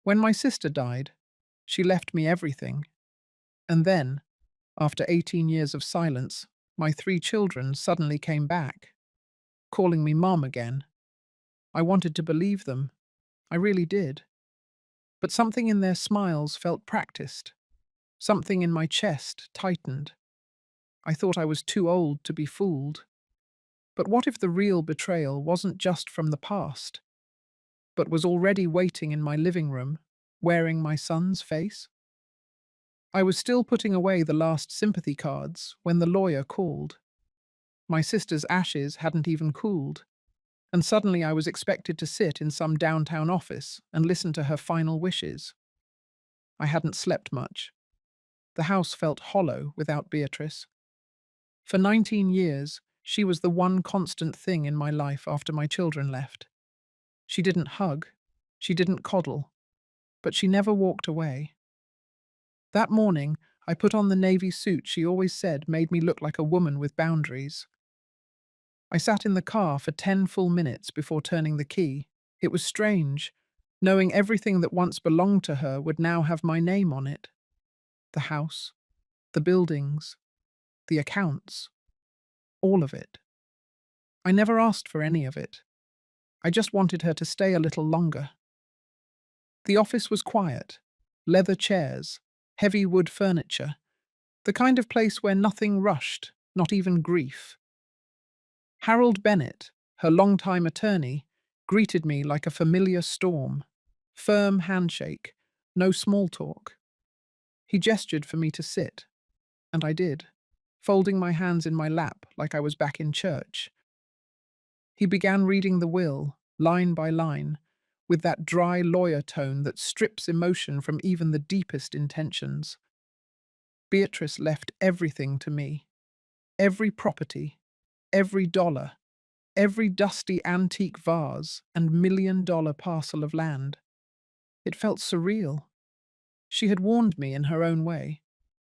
When my sister died, she left me everything. And then, after 18 years of silence, my three children suddenly came back, calling me Mom again. I wanted to believe them. I really did. But something in their smiles felt practiced. Something in my chest tightened. I thought I was too old to be fooled. But what if the real betrayal wasn't just from the past, but was already waiting in my living room, wearing my son's face? I was still putting away the last sympathy cards when the lawyer called. My sister's ashes hadn't even cooled, and suddenly I was expected to sit in some downtown office and listen to her final wishes. I hadn't slept much. The house felt hollow without Beatrice. For 19 years, she was the one constant thing in my life after my children left. She didn't hug, she didn't coddle, but she never walked away. That morning, I put on the navy suit she always said made me look like a woman with boundaries. I sat in the car for 10 full minutes before turning the key. It was strange, knowing everything that once belonged to her would now have my name on it. The house, the buildings, the accounts, all of it. I never asked for any of it. I just wanted her to stay a little longer. The office was quiet. Leather chairs, heavy wood furniture, the kind of place where nothing rushed, not even grief. Harold Bennett, her longtime attorney, greeted me like a familiar storm. Firm handshake, no small talk. He gestured for me to sit, and I did, folding my hands in my lap like I was back in church. He began reading the will, line by line, with that dry lawyer tone that strips emotion from even the deepest intentions. Beatrice left everything to me. Every property, every dollar, every dusty antique vase and million-dollar parcel of land. It felt surreal. She had warned me in her own way.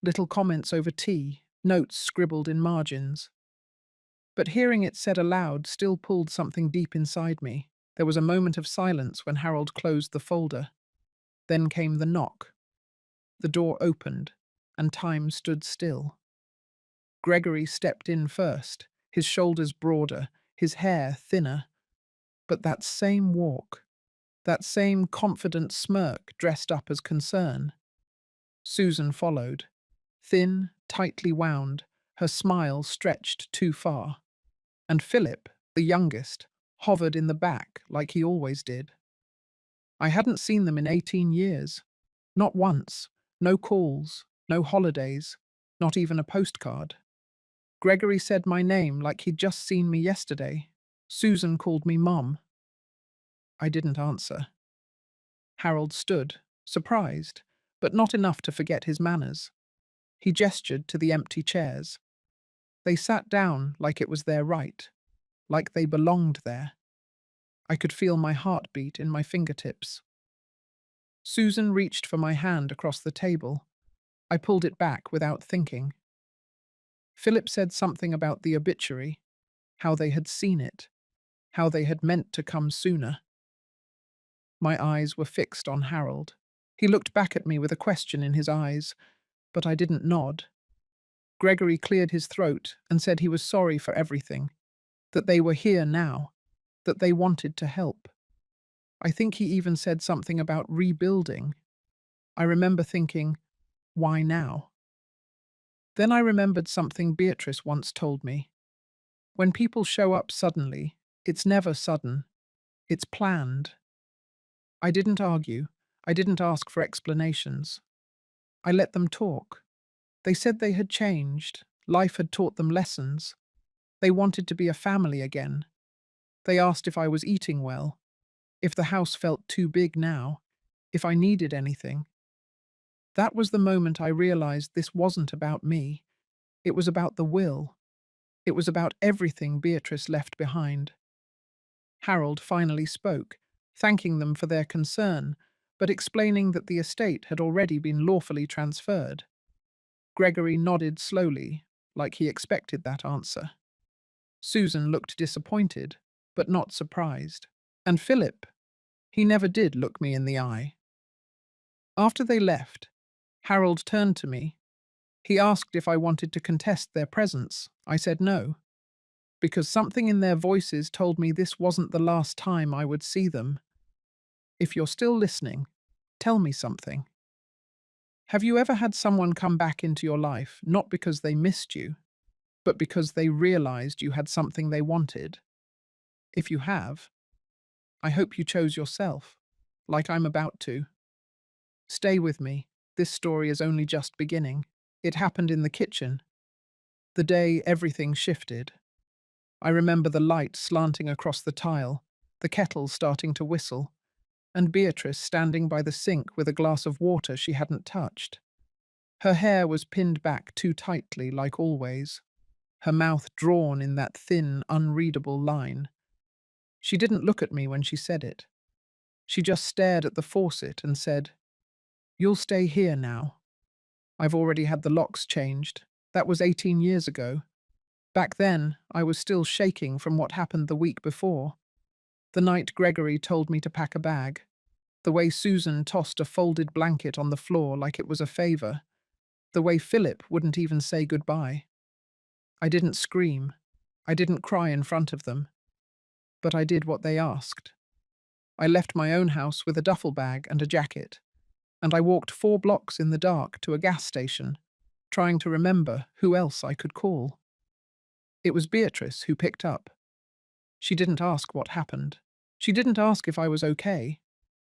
Little comments over tea, notes scribbled in margins. But hearing it said aloud still pulled something deep inside me. There was a moment of silence when Harold closed the folder. Then came the knock. The door opened, and time stood still. Gregory stepped in first, his shoulders broader, his hair thinner. But that same walk, that same confident smirk dressed up as concern. Susan followed, thin, tightly wound, her smile stretched too far. And Philip, the youngest, hovered in the back like he always did. I hadn't seen them in 18 years. Not once. No calls, no holidays, not even a postcard. Gregory said my name like he'd just seen me yesterday. Susan called me Mom. I didn't answer. Harold stood, surprised, but not enough to forget his manners. He gestured to the empty chairs. They sat down like it was their right, like they belonged there. I could feel my heartbeat in my fingertips. Susan reached for my hand across the table. I pulled it back without thinking. Philip said something about the obituary, how they had seen it, how they had meant to come sooner. My eyes were fixed on Harold. He looked back at me with a question in his eyes, but I didn't nod. Gregory cleared his throat and said he was sorry for everything, that they were here now, that they wanted to help. I think he even said something about rebuilding. I remember thinking, why now? Then I remembered something Beatrice once told me. When people show up suddenly, it's never sudden, it's planned. I didn't argue. I didn't ask for explanations. I let them talk. They said they had changed. Life had taught them lessons. They wanted to be a family again. They asked if I was eating well, if the house felt too big now, if I needed anything. That was the moment I realized this wasn't about me. It was about the will. It was about everything Beatrice left behind. Harold finally spoke, thanking them for their concern, but explaining that the estate had already been lawfully transferred. Gregory nodded slowly, like he expected that answer. Susan looked disappointed, but not surprised. And Philip, he never did look me in the eye. After they left, Harold turned to me. He asked if I wanted to contest their presence. I said no, because something in their voices told me this wasn't the last time I would see them. If you're still listening, tell me something. Have you ever had someone come back into your life not because they missed you, but because they realized you had something they wanted? If you have, I hope you chose yourself, like I'm about to. Stay with me. This story is only just beginning. It happened in the kitchen, the day everything shifted. I remember the light slanting across the tile, the kettle starting to whistle, and Beatrice standing by the sink with a glass of water she hadn't touched. Her hair was pinned back too tightly, like always, her mouth drawn in that thin, unreadable line. She didn't look at me when she said it. She just stared at the faucet and said, "You'll stay here now. I've already had the locks changed. That was 18 years ago. Back then, I was still shaking from what happened the week before. The night Gregory told me to pack a bag. The way Susan tossed a folded blanket on the floor like it was a favor. The way Philip wouldn't even say goodbye. I didn't scream. I didn't cry in front of them. But I did what they asked. I left my own house with a duffel bag and a jacket, and I walked 4 blocks in the dark to a gas station, trying to remember who else I could call. It was Beatrice who picked up. She didn't ask what happened. She didn't ask if I was okay.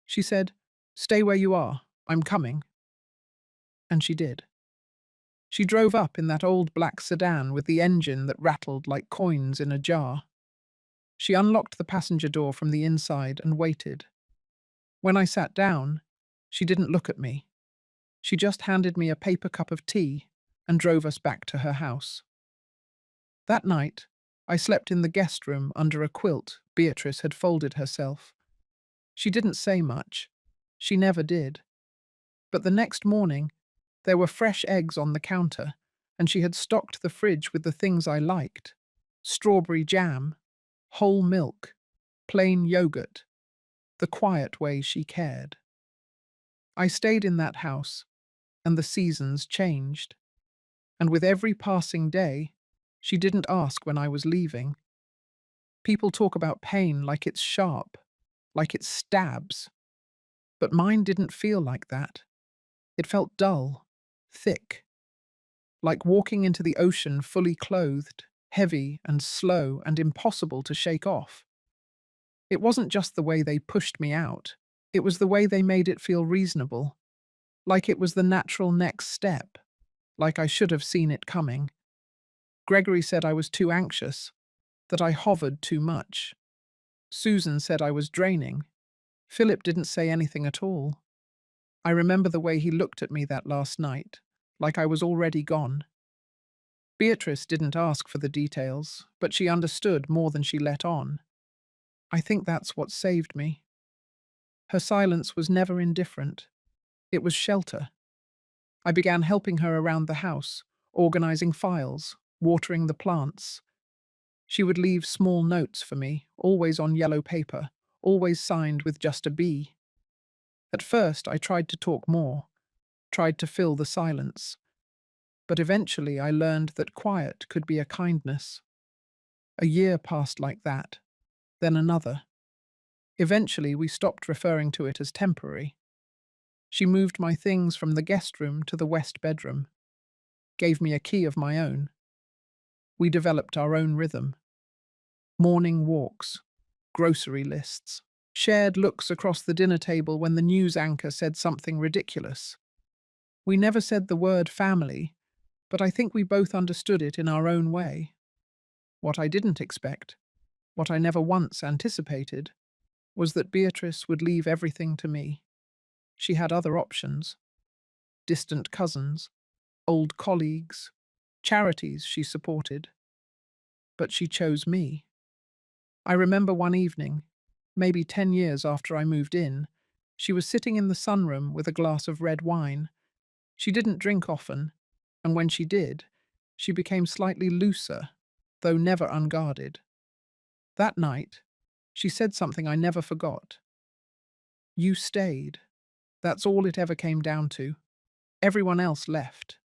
She said, "Stay where you are. I'm coming." And she did. She drove up in that old black sedan with the engine that rattled like coins in a jar. She unlocked the passenger door from the inside and waited. When I sat down, she didn't look at me. She just handed me a paper cup of tea and drove us back to her house. That night, I slept in the guest room under a quilt Beatrice had folded herself. She didn't say much. She never did. But the next morning, there were fresh eggs on the counter, and she had stocked the fridge with the things I liked: strawberry jam, whole milk, plain yogurt, the quiet way she cared. I stayed in that house, and the seasons changed. And with every passing day, she didn't ask when I was leaving. People talk about pain like it's sharp, like it stabs. But mine didn't feel like that. It felt dull, thick, like walking into the ocean fully clothed, heavy and slow and impossible to shake off. It wasn't just the way they pushed me out, it was the way they made it feel reasonable, like it was the natural next step, like I should have seen it coming. Gregory said I was too anxious, that I hovered too much. Susan said I was draining. Philip didn't say anything at all. I remember the way he looked at me that last night, like I was already gone. Beatrice didn't ask for the details, but she understood more than she let on. I think that's what saved me. Her silence was never indifferent. It was shelter. I began helping her around the house, organizing files, watering the plants. She would leave small notes for me, always on yellow paper, always signed with just a B. At first, I tried to talk more, tried to fill the silence. But eventually I learned that quiet could be a kindness. A year passed like that, then another. Eventually we stopped referring to it as temporary. She moved my things from the guest room to the west bedroom, gave me a key of my own. We developed our own rhythm. Morning walks, grocery lists, shared looks across the dinner table when the news anchor said something ridiculous. We never said the word family, but I think we both understood it in our own way. What I didn't expect, what I never once anticipated, was that Beatrice would leave everything to me. She had other options: distant cousins, old colleagues, charities she supported. But she chose me. I remember one evening, maybe 10 years after I moved in, she was sitting in the sunroom with a glass of red wine. She didn't drink often, and when she did, she became slightly looser, though never unguarded. That night, she said something I never forgot. "You stayed." That's all it ever came down to. Everyone else left.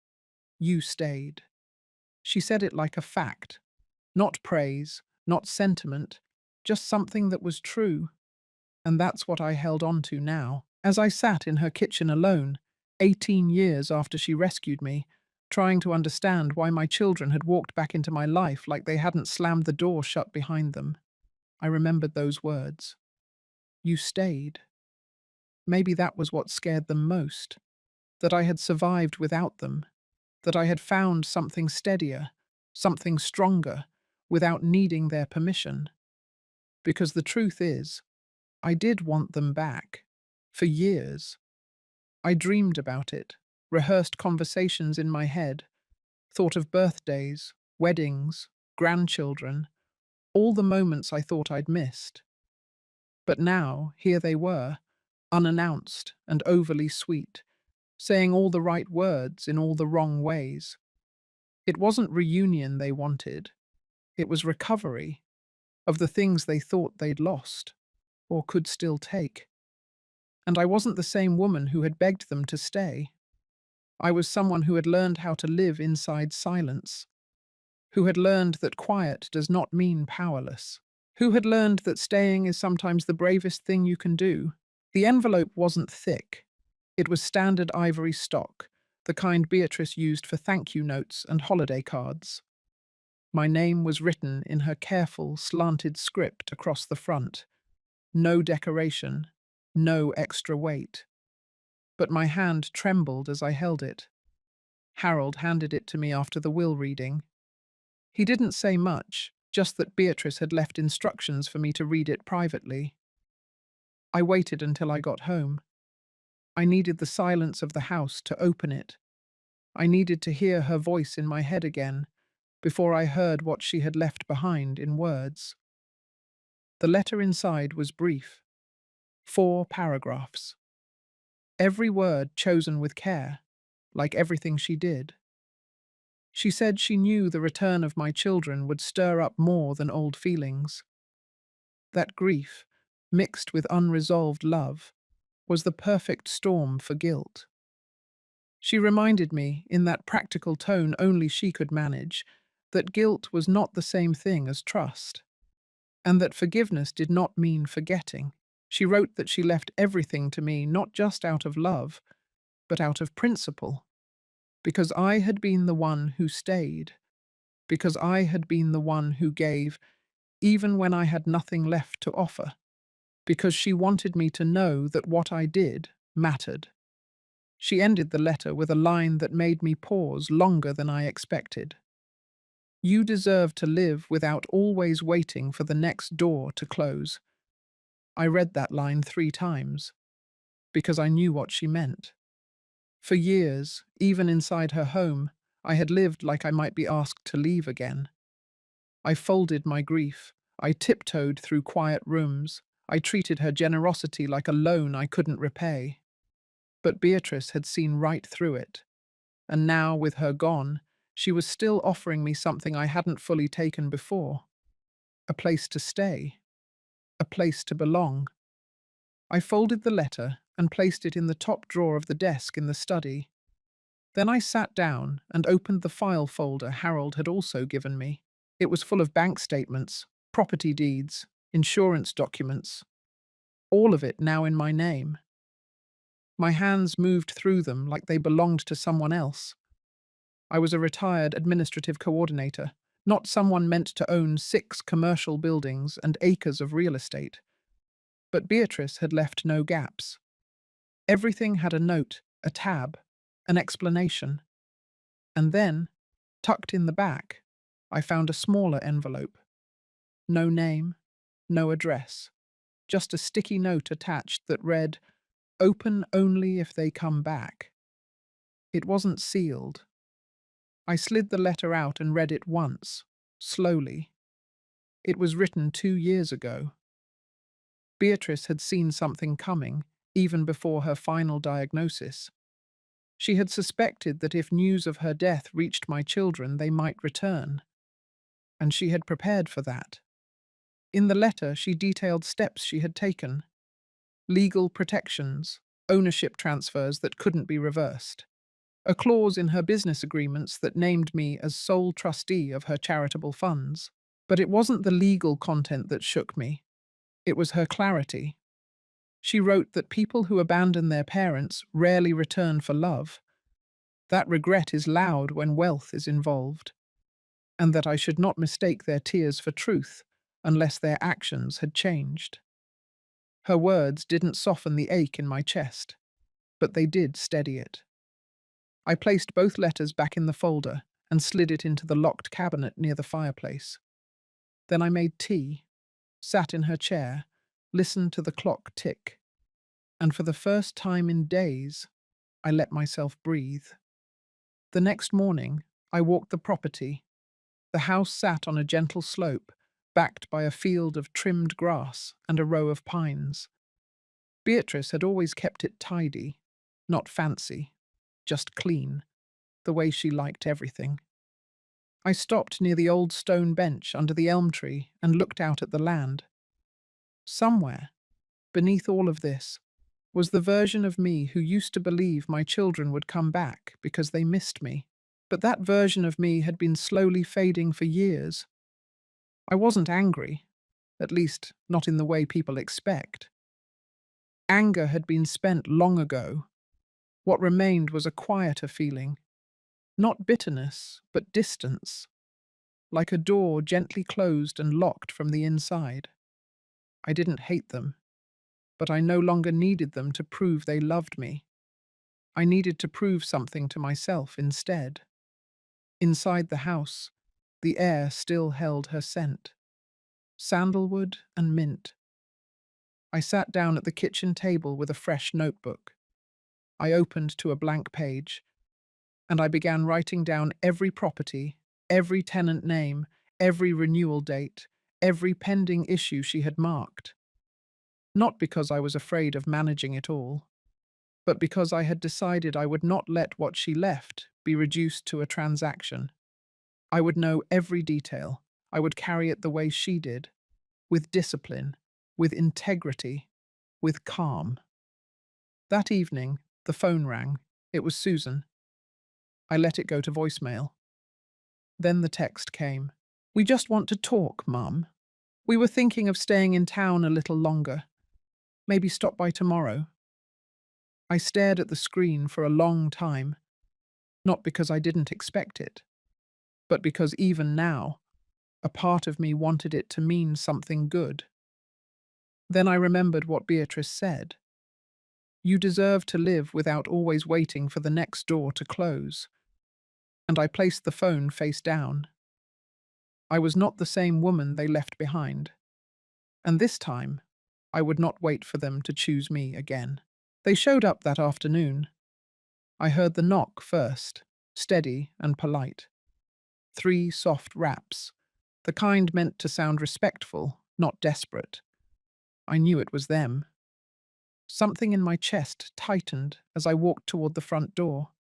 You stayed. She said it like a fact, not praise, not sentiment, just something that was true. And that's what I held on to now. As I sat in her kitchen alone, 18 years after she rescued me, trying to understand why my children had walked back into my life like they hadn't slammed the door shut behind them, I remembered those words. You stayed. Maybe that was what scared them most, that I had survived without them, that I had found something steadier, something stronger, without needing their permission. Because the truth is, I did want them back. For years. I dreamed about it, rehearsed conversations in my head, thought of birthdays, weddings, grandchildren, all the moments I thought I'd missed. But now, here they were, unannounced and overly sweet, saying all the right words in all the wrong ways. It wasn't reunion they wanted, it was recovery of the things they thought they'd lost, or could still take. And I wasn't the same woman who had begged them to stay. I was someone who had learned how to live inside silence, who had learned that quiet does not mean powerless, who had learned that staying is sometimes the bravest thing you can do. The envelope wasn't thick. It was standard ivory stock, the kind Beatrice used for thank you notes and holiday cards. My name was written in her careful, slanted script across the front. No decoration, no extra weight. But my hand trembled as I held it. Harold handed it to me after the will reading. He didn't say much, just that Beatrice had left instructions for me to read it privately. I waited until I got home. I needed the silence of the house to open it. I needed to hear her voice in my head again, before I heard what she had left behind in words. The letter inside was brief. 4 paragraphs. Every word chosen with care, like everything she did. She said she knew the return of my children would stir up more than old feelings. That grief, mixed with unresolved love, was the perfect storm for guilt. She reminded me, in that practical tone only she could manage, that guilt was not the same thing as trust, and that forgiveness did not mean forgetting. She wrote that she left everything to me not just out of love, but out of principle, because I had been the one who stayed, because I had been the one who gave, even when I had nothing left to offer, because she wanted me to know that what I did mattered. She ended the letter with a line that made me pause longer than I expected. You deserve to live without always waiting for the next door to close. I read that line 3 times, because I knew what she meant. For years, even inside her home, I had lived like I might be asked to leave again. I folded my grief. I tiptoed through quiet rooms. I treated her generosity like a loan I couldn't repay. But Beatrice had seen right through it. And now, with her gone, she was still offering me something I hadn't fully taken before. A place to stay. A place to belong. I folded the letter and placed it in the top drawer of the desk in the study. Then I sat down and opened the file folder Harold had also given me. It was full of bank statements, property deeds, insurance documents, all of it now in my name. My hands moved through them like they belonged to someone else. I was a retired administrative coordinator, not someone meant to own 6 commercial buildings and acres of real estate. But Beatrice had left no gaps. Everything had a note, a tab, an explanation. And then, tucked in the back, I found a smaller envelope. No name, no address, just a sticky note attached that read, "Open only if they come back." It wasn't sealed. I slid the letter out and read it once, slowly. It was written 2 years ago. Beatrice had seen something coming, even before her final diagnosis. She had suspected that if news of her death reached my children, they might return. And she had prepared for that. In the letter, she detailed steps she had taken. Legal protections, ownership transfers that couldn't be reversed, a clause in her business agreements that named me as sole trustee of her charitable funds. But it wasn't the legal content that shook me, it was her clarity. She wrote that people who abandon their parents rarely return for love, that regret is loud when wealth is involved, and that I should not mistake their tears for truth unless their actions had changed. Her words didn't soften the ache in my chest, but they did steady it. I placed both letters back in the folder and slid it into the locked cabinet near the fireplace. Then I made tea, sat in her chair, listened to the clock tick, and for the first time in days, I let myself breathe. The next morning, I walked the property. The house sat on a gentle slope, backed by a field of trimmed grass and a row of pines. Beatrice had always kept it tidy, not fancy, just clean, the way she liked everything. I stopped near the old stone bench under the elm tree and looked out at the land. Somewhere, beneath all of this, was the version of me who used to believe my children would come back because they missed me. But that version of me had been slowly fading for years. I wasn't angry, at least not in the way people expect. Anger had been spent long ago. What remained was a quieter feeling, not bitterness, but distance, like a door gently closed and locked from the inside. I didn't hate them, but I no longer needed them to prove they loved me. I needed to prove something to myself instead. Inside the house, the air still held her scent, sandalwood and mint. I sat down at the kitchen table with a fresh notebook. I opened to a blank page, and I began writing down every property, every tenant name, every renewal date, every pending issue she had marked. Not because I was afraid of managing it all, but because I had decided I would not let what she left be reduced to a transaction. I would know every detail. I would carry it the way she did, with discipline, with integrity, with calm. That evening, the phone rang. It was Susan. I let it go to voicemail. Then the text came. "We just want to talk, Mum. We were thinking of staying in town a little longer. Maybe stop by tomorrow." I stared at the screen for a long time, not because I didn't expect it, but because even now, a part of me wanted it to mean something good. Then I remembered what Beatrice said. You deserve to live without always waiting for the next door to close. And I placed the phone face down. I was not the same woman they left behind. And this time, I would not wait for them to choose me again. They showed up that afternoon. I heard the knock first, steady and polite. 3 soft raps, the kind meant to sound respectful, not desperate. I knew it was them. Something in my chest tightened as I walked toward the front door.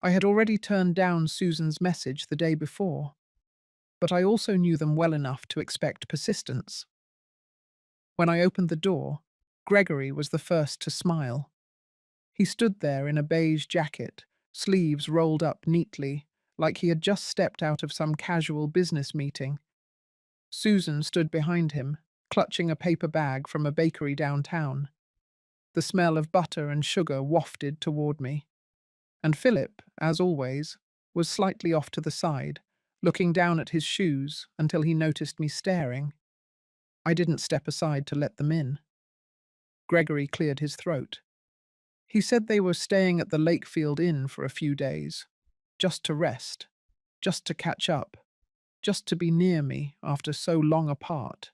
I had already turned down Susan's message the day before, but I also knew them well enough to expect persistence. When I opened the door, Gregory was the first to smile. He stood there in a beige jacket, sleeves rolled up neatly, like he had just stepped out of some casual business meeting. Susan stood behind him, clutching a paper bag from a bakery downtown. The smell of butter and sugar wafted toward me. And Philip, as always, was slightly off to the side, looking down at his shoes until he noticed me staring. I didn't step aside to let them in. Gregory cleared his throat. He said they were staying at the Lakefield Inn for a few days, just to rest, just to catch up, just to be near me after so long apart.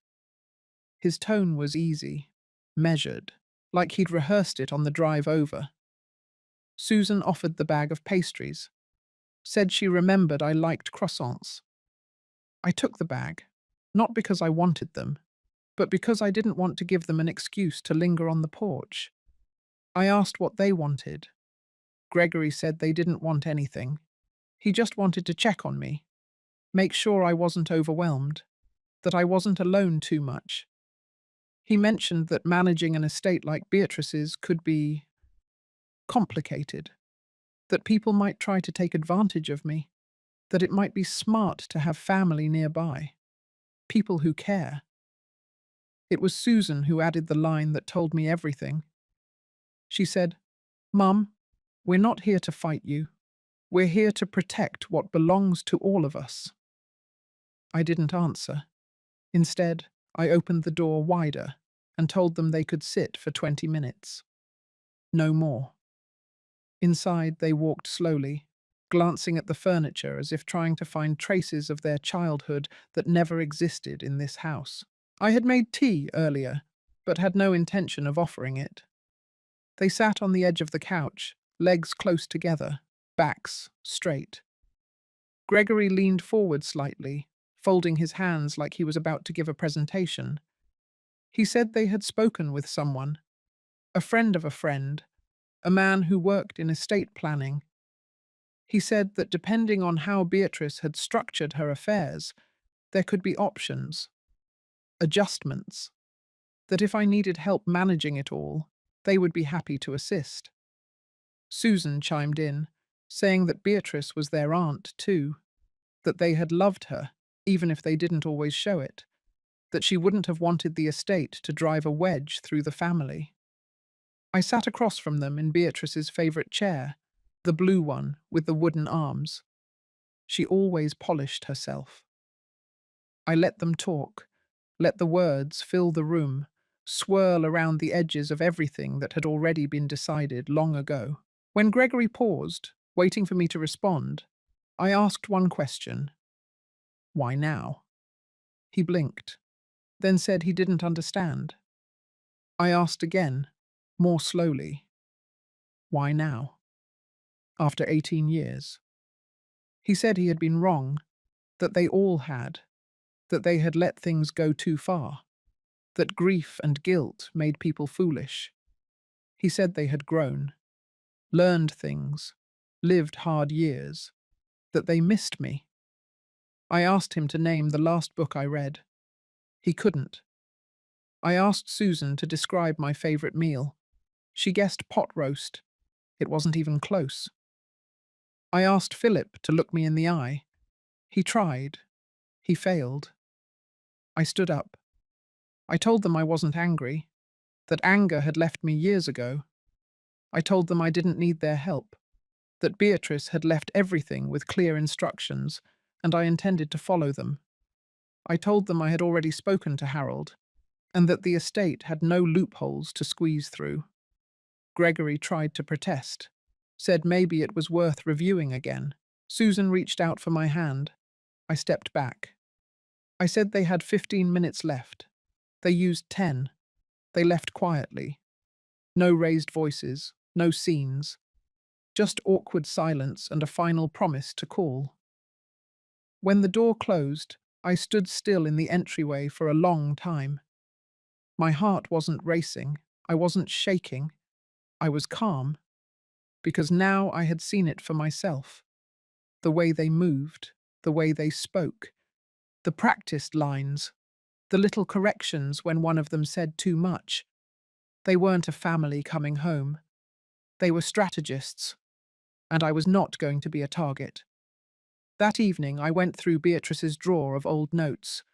His tone was easy, measured, like he'd rehearsed it on the drive over. Susan offered the bag of pastries, said she remembered I liked croissants. I took the bag, not because I wanted them, but because I didn't want to give them an excuse to linger on the porch. I asked what they wanted. Gregory said they didn't want anything. He just wanted to check on me, make sure I wasn't overwhelmed, that I wasn't alone too much. He mentioned that managing an estate like Beatrice's could be complicated, that people might try to take advantage of me, that it might be smart to have family nearby, people who care. It was Susan who added the line that told me everything. She said, "Mum, we're not here to fight you. We're here to protect what belongs to all of us." I didn't answer. Instead, I opened the door wider and told them they could sit for 20 minutes. No more. Inside, they walked slowly, glancing at the furniture as if trying to find traces of their childhood that never existed in this house. I had made tea earlier, but had no intention of offering it. They sat on the edge of the couch, legs close together, backs straight. Gregory leaned forward slightly, folding his hands like he was about to give a presentation. He said they had spoken with someone, a friend of a friend, a man who worked in estate planning. He said that depending on how Beatrice had structured her affairs, there could be options, adjustments, that if I needed help managing it all, they would be happy to assist. Susan chimed in, saying that Beatrice was their aunt too, that they had loved her, even if they didn't always show it, that she wouldn't have wanted the estate to drive a wedge through the family. I sat across from them in Beatrice's favourite chair, the blue one with the wooden arms. She always polished herself. I let them talk, let the words fill the room, swirl around the edges of everything that had already been decided long ago. When Gregory paused, waiting for me to respond, I asked one question. Why now? He blinked, then said he didn't understand. I asked again, more slowly. Why now? After 18 years. He said he had been wrong, that they all had, that they had let things go too far, that grief and guilt made people foolish. He said they had grown, learned things, lived hard years, that they missed me. I asked him to name the last book I read. He couldn't. I asked Susan to describe my favourite meal. She guessed pot roast. It wasn't even close. I asked Philip to look me in the eye. He tried. He failed. I stood up. I told them I wasn't angry, that anger had left me years ago. I told them I didn't need their help, that Beatrice had left everything with clear instructions, and I intended to follow them. I told them I had already spoken to Harold, and that the estate had no loopholes to squeeze through. Gregory tried to protest, said maybe it was worth reviewing again. Susan reached out for my hand. I stepped back. I said they had 15 minutes left. They used 10. They left quietly. No raised voices, no scenes. Just awkward silence and a final promise to call. When the door closed, I stood still in the entryway for a long time. My heart wasn't racing. I wasn't shaking. I was calm, because now I had seen it for myself. The way they moved, the way they spoke, the practiced lines, the little corrections when one of them said too much. They weren't a family coming home. They were strategists, and I was not going to be a target. That evening I went through Beatrice's drawer of old notes.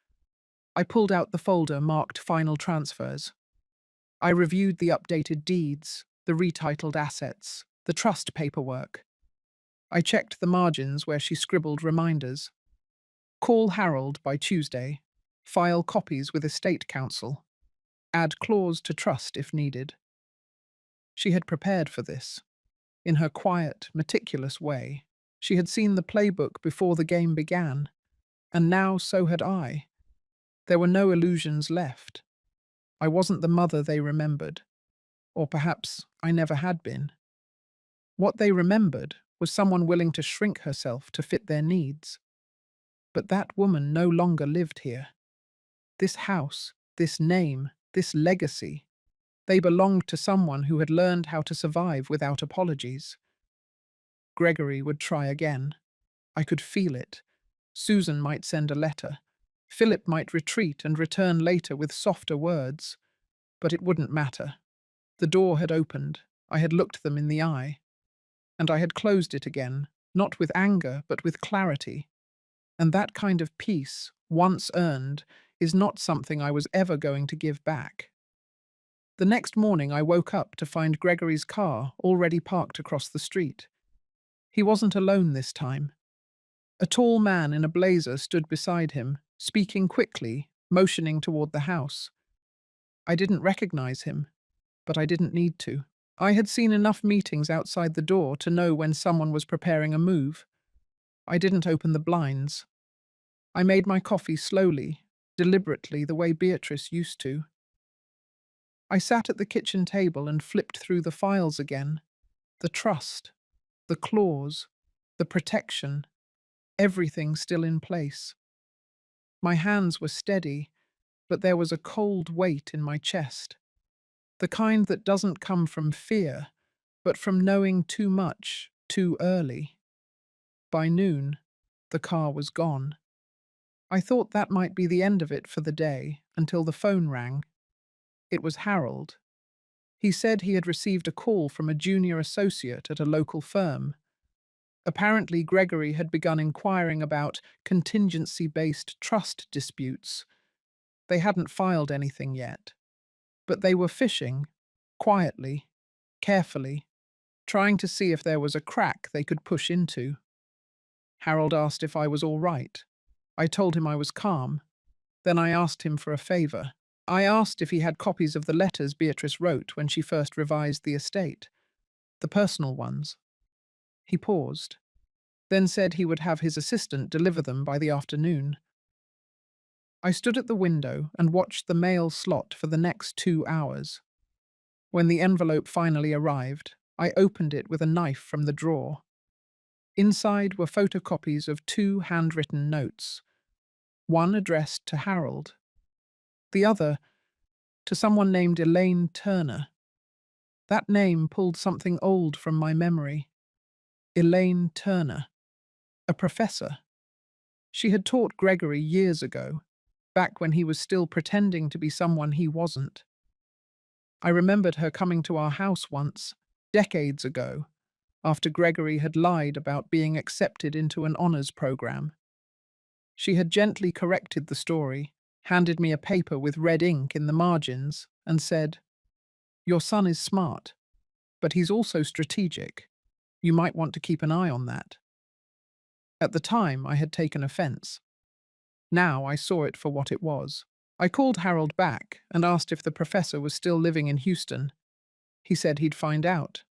I pulled out the folder marked Final Transfers. I reviewed the updated deeds, the retitled assets, the trust paperwork. I checked the margins where she scribbled reminders. Call Harold by Tuesday. File copies with Estate Council. Add clause to trust if needed. She had prepared for this. In her quiet, meticulous way, she had seen the playbook before the game began, and now so had I. There were no illusions left. I wasn't the mother they remembered, or perhaps I never had been. What they remembered was someone willing to shrink herself to fit their needs. But that woman no longer lived here. This house, this name, this legacy, they belonged to someone who had learned how to survive without apologies. Gregory would try again. I could feel it. Susan might send a letter. Philip might retreat and return later with softer words. But it wouldn't matter. The door had opened, I had looked them in the eye, and I had closed it again, not with anger, but with clarity. And that kind of peace, once earned, is not something I was ever going to give back. The next morning I woke up to find Gregory's car already parked across the street. He wasn't alone this time. A tall man in a blazer stood beside him, speaking quickly, motioning toward the house. I didn't recognize him, but I didn't need to. I had seen enough meetings outside the door to know when someone was preparing a move. I didn't open the blinds. I made my coffee slowly, deliberately, the way Beatrice used to. I sat at the kitchen table and flipped through the files again. The trust, the clause, the protection, everything still in place. My hands were steady, but there was a cold weight in my chest. The kind that doesn't come from fear, but from knowing too much, too early. By noon, the car was gone. I thought that might be the end of it for the day, until the phone rang. It was Harold. He said he had received a call from a junior associate at a local firm. Apparently, Gregory had begun inquiring about contingency-based trust disputes. They hadn't filed anything yet, but they were fishing, quietly, carefully, trying to see if there was a crack they could push into. Harold asked if I was all right. I told him I was calm. Then I asked him for a favor. I asked if he had copies of the letters Beatrice wrote when she first revised the estate, the personal ones. He paused, then said he would have his assistant deliver them by the afternoon. I stood at the window and watched the mail slot for the next 2 hours. When the envelope finally arrived, I opened it with a knife from the drawer. Inside were photocopies of 2 handwritten notes, one addressed to Harold, the other to someone named Elaine Turner. That name pulled something old from my memory. Elaine Turner, a professor. She had taught Gregory years ago, back when he was still pretending to be someone he wasn't. I remembered her coming to our house once, decades ago, after Gregory had lied about being accepted into an honors program. She had gently corrected the story, handed me a paper with red ink in the margins, and said, "Your son is smart, but he's also strategic. You might want to keep an eye on that." At the time, I had taken offense. Now I saw it for what it was. I called Harold back and asked if the professor was still living in Houston. He said he'd find out.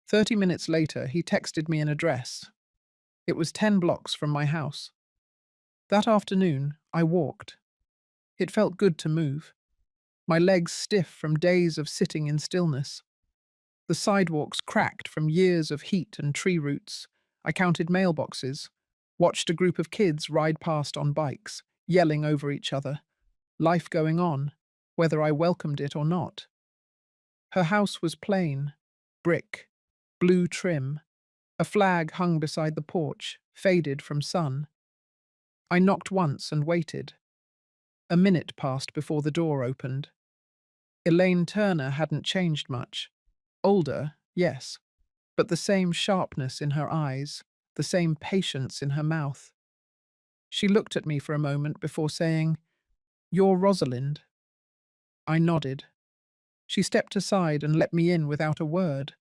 30 minutes later, he texted me an address. It was 10 blocks from my house. That afternoon, I walked. It felt good to move, my legs stiff from days of sitting in stillness. The sidewalks cracked from years of heat and tree roots. I counted mailboxes, watched a group of kids ride past on bikes, yelling over each other. Life going on, whether I welcomed it or not. Her house was plain, brick, blue trim. A flag hung beside the porch, faded from sun. I knocked once and waited. A minute passed before the door opened. Elaine Turner hadn't changed much. Older, yes, but the same sharpness in her eyes, the same patience in her mouth. She looked at me for a moment before saying, "You're Rosalind." I nodded. She stepped aside and let me in without a word.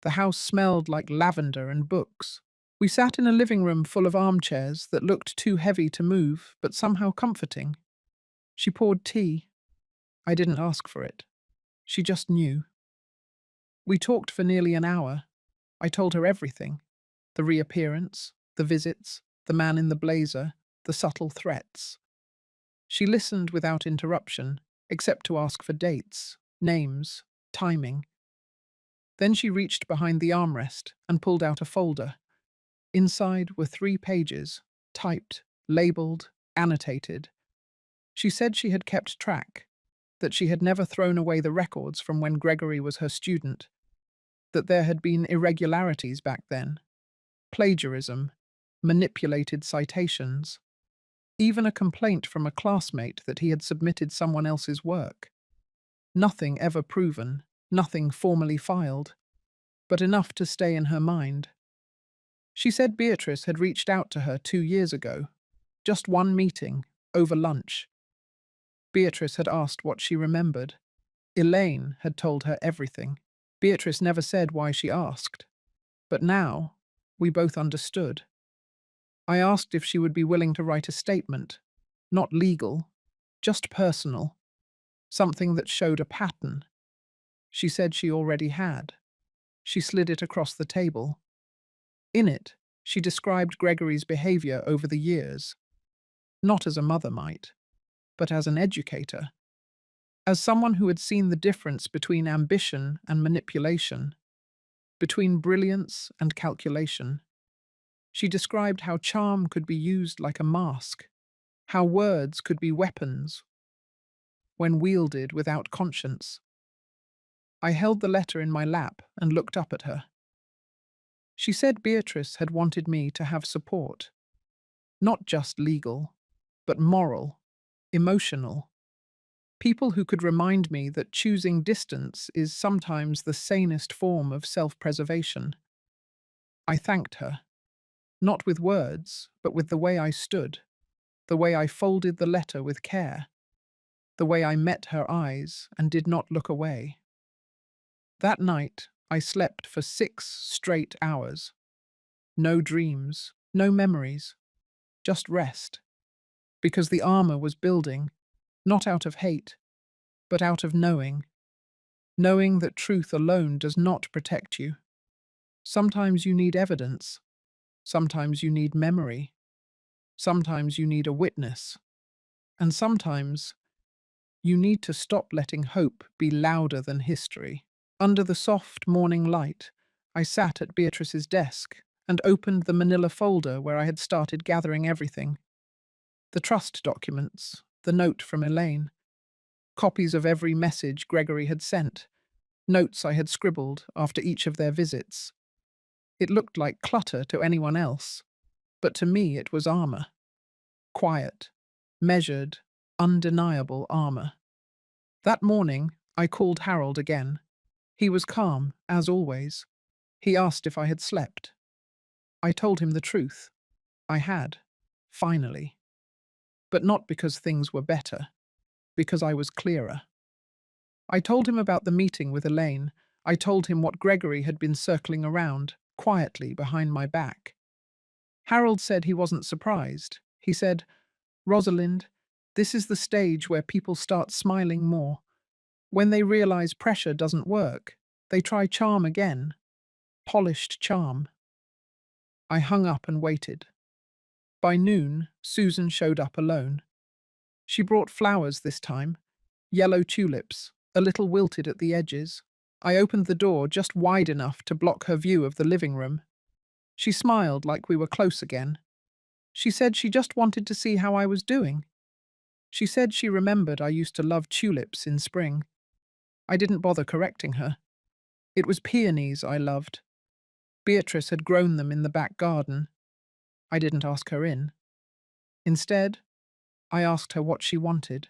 The house smelled like lavender and books. We sat in a living room full of armchairs that looked too heavy to move, but somehow comforting. She poured tea. I didn't ask for it. She just knew. We talked for nearly an hour. I told her everything. The reappearance, the visits, the man in the blazer, the subtle threats. She listened without interruption, except to ask for dates, names, timing. Then she reached behind the armrest and pulled out a folder. Inside were 3 pages, typed, labeled, annotated. She said she had kept track, that she had never thrown away the records from when Gregory was her student, that there had been irregularities back then, plagiarism, manipulated citations, even a complaint from a classmate that he had submitted someone else's work. Nothing ever proven, nothing formally filed, but enough to stay in her mind. She said Beatrice had reached out to her 2 years ago, just one meeting, over lunch. Beatrice had asked what she remembered. Elaine had told her everything. Beatrice never said why she asked, but now we both understood. I asked if she would be willing to write a statement, not legal, just personal, something that showed a pattern. She said she already had. She slid it across the table. In it, she described Gregory's behavior over the years, not as a mother might, but as an educator, as someone who had seen the difference between ambition and manipulation, between brilliance and calculation. She described how charm could be used like a mask, how words could be weapons when wielded without conscience. I held the letter in my lap and looked up at her. She said Beatrice had wanted me to have support, not just legal, but moral, emotional. People who could remind me that choosing distance is sometimes the sanest form of self-preservation. I thanked her, not with words, but with the way I stood, the way I folded the letter with care, the way I met her eyes and did not look away. That night, I slept for 6 straight hours. No dreams, no memories, just rest. Because the armor was building, not out of hate, but out of knowing. Knowing that truth alone does not protect you. Sometimes you need evidence. Sometimes you need memory. Sometimes you need a witness. And sometimes you need to stop letting hope be louder than history. Under the soft morning light, I sat at Beatrice's desk and opened the manila folder where I had started gathering everything. The trust documents, the note from Elaine, copies of every message Gregory had sent, notes I had scribbled after each of their visits. It looked like clutter to anyone else, but to me it was armor. Quiet, measured, undeniable armor. That morning, I called Harold again. He was calm, as always. He asked if I had slept. I told him the truth. I had, finally. But not because things were better, because I was clearer. I told him about the meeting with Elaine. I told him what Gregory had been circling around, quietly behind my back. Harold said he wasn't surprised. He said, "Rosalind, this is the stage where people start smiling more. When they realize pressure doesn't work, they try charm again. Polished charm." I hung up and waited. By noon, Susan showed up alone. She brought flowers this time, yellow tulips, a little wilted at the edges. I opened the door just wide enough to block her view of the living room. She smiled like we were close again. She said she just wanted to see how I was doing. She said she remembered I used to love tulips in spring. I didn't bother correcting her. It was peonies I loved. Beatrice had grown them in the back garden. I didn't ask her in. Instead, I asked her what she wanted.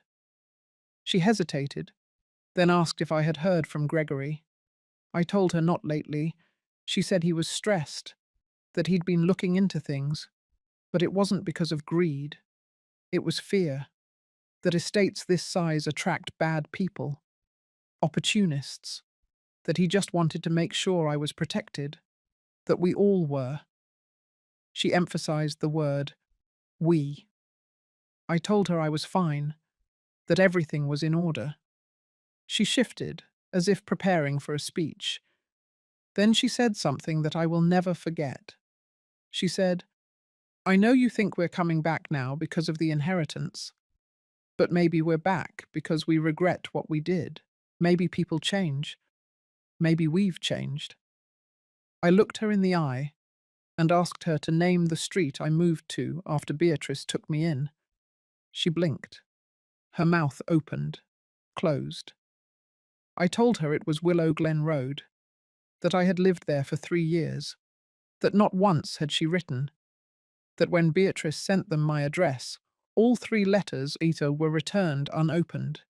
She hesitated, then asked if I had heard from Gregory. I told her not lately. She said he was stressed, that he'd been looking into things, but it wasn't because of greed. It was fear, that estates this size attract bad people, opportunists, that he just wanted to make sure I was protected, that we all were. She emphasized the word, we. I told her I was fine, that everything was in order. She shifted, as if preparing for a speech. Then she said something that I will never forget. She said, "I know you think we're coming back now because of the inheritance, but maybe we're back because we regret what we did. Maybe people change. Maybe we've changed." I looked her in the eye and asked her to name the street I moved to after Beatrice took me in. She blinked. Her mouth opened, closed. I told her it was Willow Glen Road, that I had lived there for 3 years, that not once had she written, that when Beatrice sent them my address, all 3 letters either were returned unopened.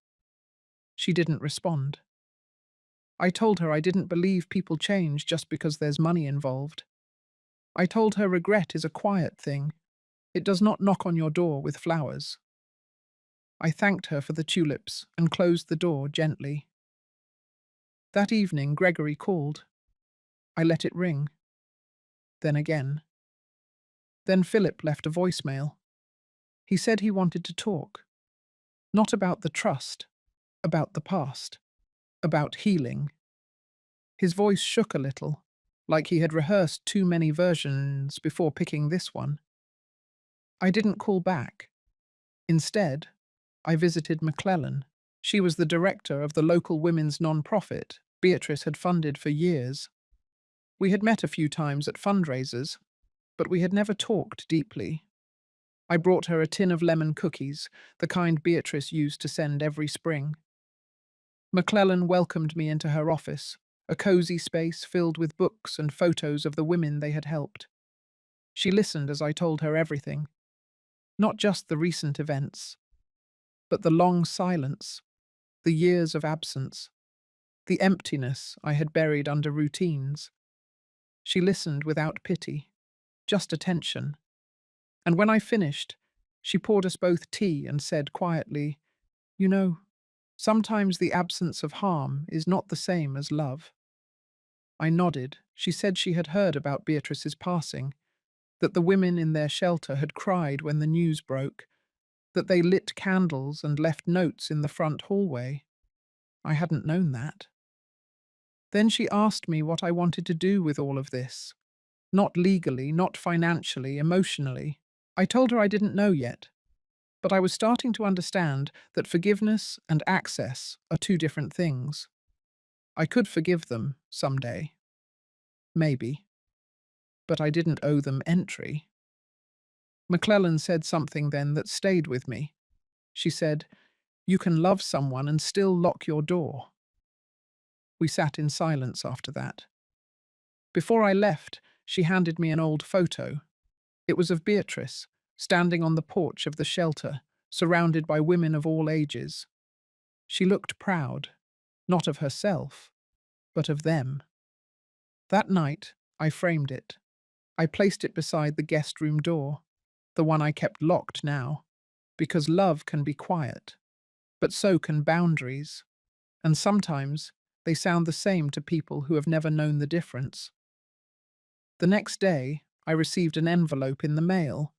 She didn't respond. I told her I didn't believe people change just because there's money involved. I told her regret is a quiet thing. It does not knock on your door with flowers. I thanked her for the tulips and closed the door gently. That evening, Gregory called. I let it ring. Then again. Then Philip left a voicemail. He said he wanted to talk. Not about the trust, about the past, about healing. His voice shook a little, like he had rehearsed too many versions before picking this one. I didn't call back. Instead, I visited McClellan. She was the director of the local women's non-profit Beatrice had funded for years. We had met a few times at fundraisers, but we had never talked deeply. I brought her a tin of lemon cookies, the kind Beatrice used to send every spring. McClellan welcomed me into her office, a cozy space filled with books and photos of the women they had helped. She listened as I told her everything, not just the recent events, but the long silence, the years of absence, the emptiness I had buried under routines. She listened without pity, just attention. And when I finished, she poured us both tea and said quietly, "You know, sometimes the absence of harm is not the same as love." I nodded. She said she had heard about Beatrice's passing, that the women in their shelter had cried when the news broke, that they lit candles and left notes in the front hallway. I hadn't known that. Then she asked me what I wanted to do with all of this. Not legally, not financially, emotionally. I told her I didn't know yet, but I was starting to understand that forgiveness and access are two different things. I could forgive them someday. Maybe. But I didn't owe them entry. McClellan said something then that stayed with me. She said, "You can love someone and still lock your door." We sat in silence after that. Before I left, she handed me an old photo. It was of Beatrice, standing on the porch of the shelter, surrounded by women of all ages. She looked proud, not of herself, but of them. That night, I framed it. I placed it beside the guest room door, the one I kept locked now, because love can be quiet, but so can boundaries, and sometimes they sound the same to people who have never known the difference. The next day, I received an envelope in the mail,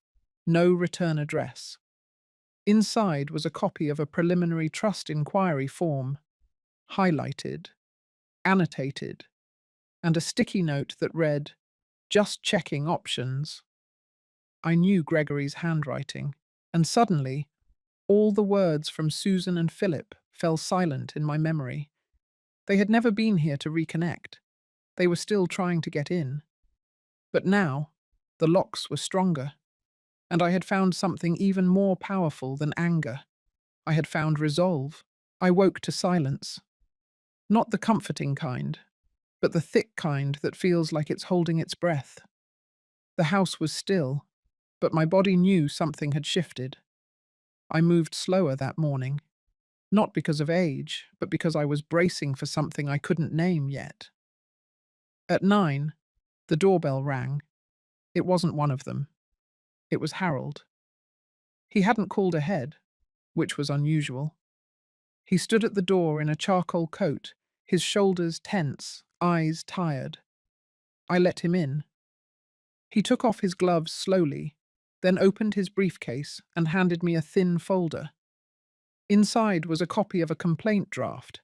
no return address. Inside was a copy of a preliminary trust inquiry form, highlighted, annotated, and a sticky note that read, "Just checking options." I knew Gregory's handwriting, and suddenly, all the words from Susan and Philip fell silent in my memory. They had never been here to reconnect. They were still trying to get in. But now, the locks were stronger, and I had found something even more powerful than anger. I had found resolve. I woke to silence. Not the comforting kind, but the thick kind that feels like it's holding its breath. The house was still, but my body knew something had shifted. I moved slower that morning, not because of age, but because I was bracing for something I couldn't name yet. At 9, the doorbell rang. It wasn't one of them. It was Harold. He hadn't called ahead, which was unusual. He stood at the door in a charcoal coat, his shoulders tense, eyes tired. I let him in. He took off his gloves slowly, then opened his briefcase and handed me a thin folder. Inside was a copy of a complaint draft.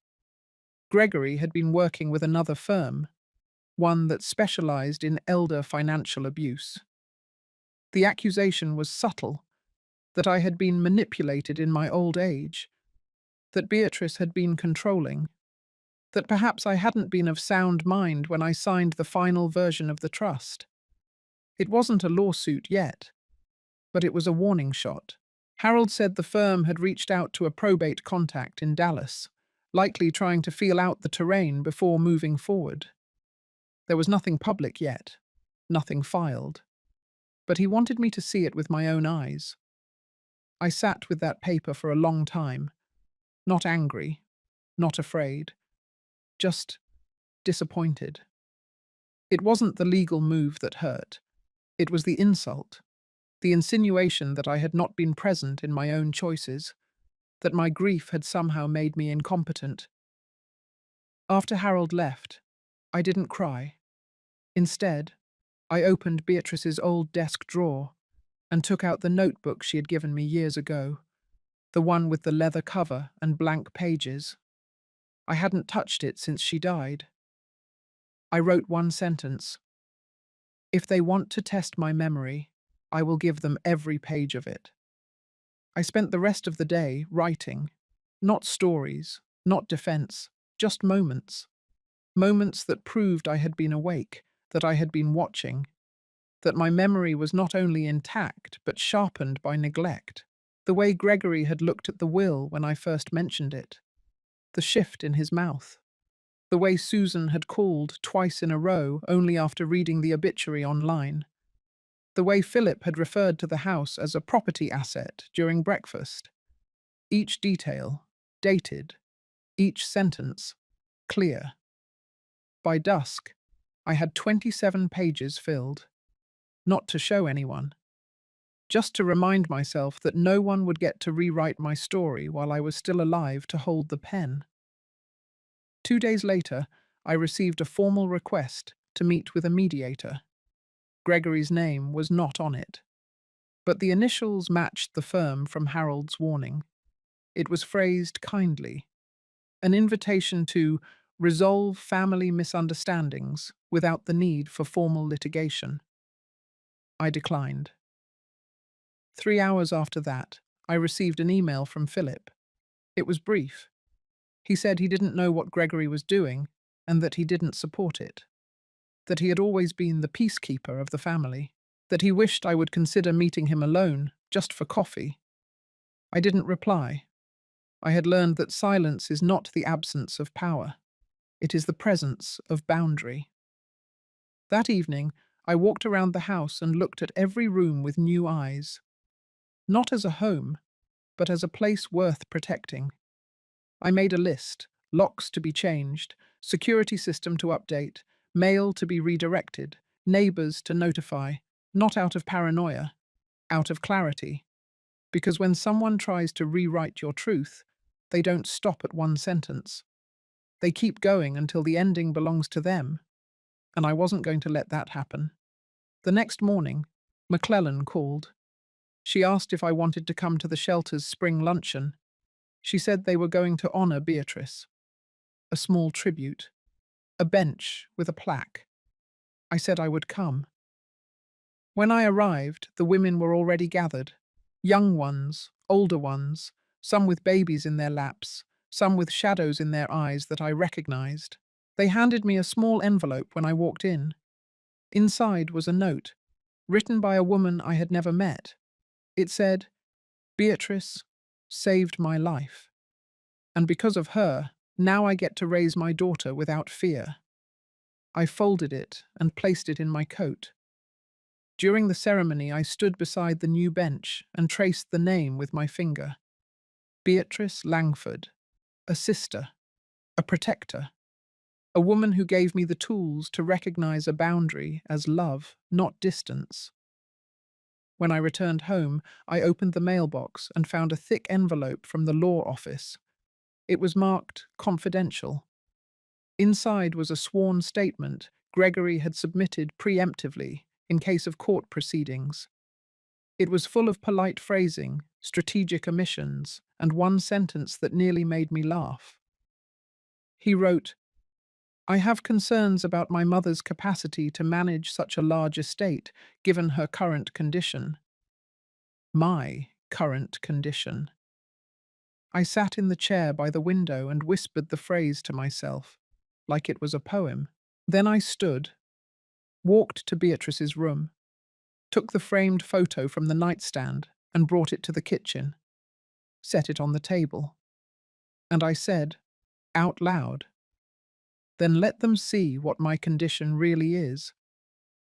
Gregory had been working with another firm, one that specialized in elder financial abuse. The accusation was subtle, that I had been manipulated in my old age, that Beatrice had been controlling, that perhaps I hadn't been of sound mind when I signed the final version of the trust. It wasn't a lawsuit yet, but it was a warning shot. Harold said the firm had reached out to a probate contact in Dallas, likely trying to feel out the terrain before moving forward. There was nothing public yet, nothing filed, but he wanted me to see it with my own eyes. I sat with that paper for a long time, not angry, not afraid, just disappointed. It wasn't the legal move that hurt. It was the insult, the insinuation that I had not been present in my own choices, that my grief had somehow made me incompetent. After Harold left, I didn't cry. Instead, I opened Beatrice's old desk drawer and took out the notebook she had given me years ago, the one with the leather cover and blank pages. I hadn't touched it since she died. I wrote one sentence. If they want to test my memory, I will give them every page of it. I spent the rest of the day writing. Not stories, not defense, just moments. Moments that proved I had been awake, that I had been watching, that my memory was not only intact but sharpened by neglect. The way Gregory had looked at the will when I first mentioned it, the shift in his mouth, the way Susan had called twice in a row only after reading the obituary online, the way Philip had referred to the house as a property asset during breakfast. Each detail, dated, each sentence, clear. By dusk, I had 27 pages filled, not to show anyone, just to remind myself that no one would get to rewrite my story while I was still alive to hold the pen. 2 days later, I received a formal request to meet with a mediator. Gregory's name was not on it, but the initials matched the firm from Harold's warning. It was phrased kindly, an invitation to resolve family misunderstandings without the need for formal litigation. I declined. 3 hours after that, I received an email from Philip. It was brief. He said he didn't know what Gregory was doing and that he didn't support it, that he had always been the peacekeeper of the family, that he wished I would consider meeting him alone, just for coffee. I didn't reply. I had learned that silence is not the absence of power. It is the presence of boundary. That evening, I walked around the house and looked at every room with new eyes. Not as a home, but as a place worth protecting. I made a list: locks to be changed, security system to update, mail to be redirected, neighbors to notify, not out of paranoia, out of clarity. Because when someone tries to rewrite your truth, they don't stop at one sentence. They keep going until the ending belongs to them, and I wasn't going to let that happen. The next morning, McClellan called. She asked if I wanted to come to the shelter's spring luncheon. She said they were going to honor Beatrice. A small tribute. A bench with a plaque. I said I would come. When I arrived, the women were already gathered. Young ones, older ones, some with babies in their laps, some with shadows in their eyes that I recognized. They handed me a small envelope when I walked in. Inside was a note, written by a woman I had never met. It said, "Beatrice saved my life. And because of her, now I get to raise my daughter without fear." I folded it and placed it in my coat. During the ceremony, I stood beside the new bench and traced the name with my finger. Beatrice Langford, a sister, a protector, a woman who gave me the tools to recognize a boundary as love, not distance. When I returned home, I opened the mailbox and found a thick envelope from the law office. It was marked confidential. Inside was a sworn statement Gregory had submitted preemptively in case of court proceedings. It was full of polite phrasing, strategic omissions, and one sentence that nearly made me laugh. He wrote, "I have concerns about my mother's capacity to manage such a large estate, given her current condition." My current condition. I sat in the chair by the window and whispered the phrase to myself, like it was a poem. Then I stood, walked to Beatrice's room, took the framed photo from the nightstand and brought it to the kitchen, set it on the table. And I said, out loud, "Then let them see what my condition really is,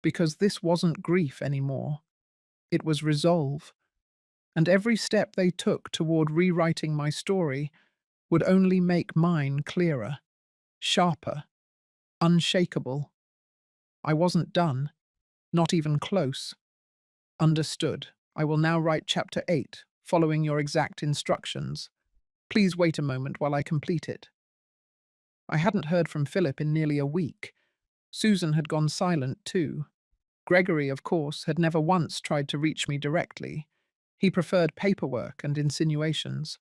because this wasn't grief anymore. It was resolve, and every step they took toward rewriting my story would only make mine clearer, sharper, unshakable. I wasn't done, not even close. Understood. I will now write chapter 8, following your exact instructions. Please wait a moment while I complete it. I hadn't heard from Philip in nearly a week. Susan had gone silent too. Gregory, of course, had never once tried to reach me directly. He preferred paperwork and insinuations.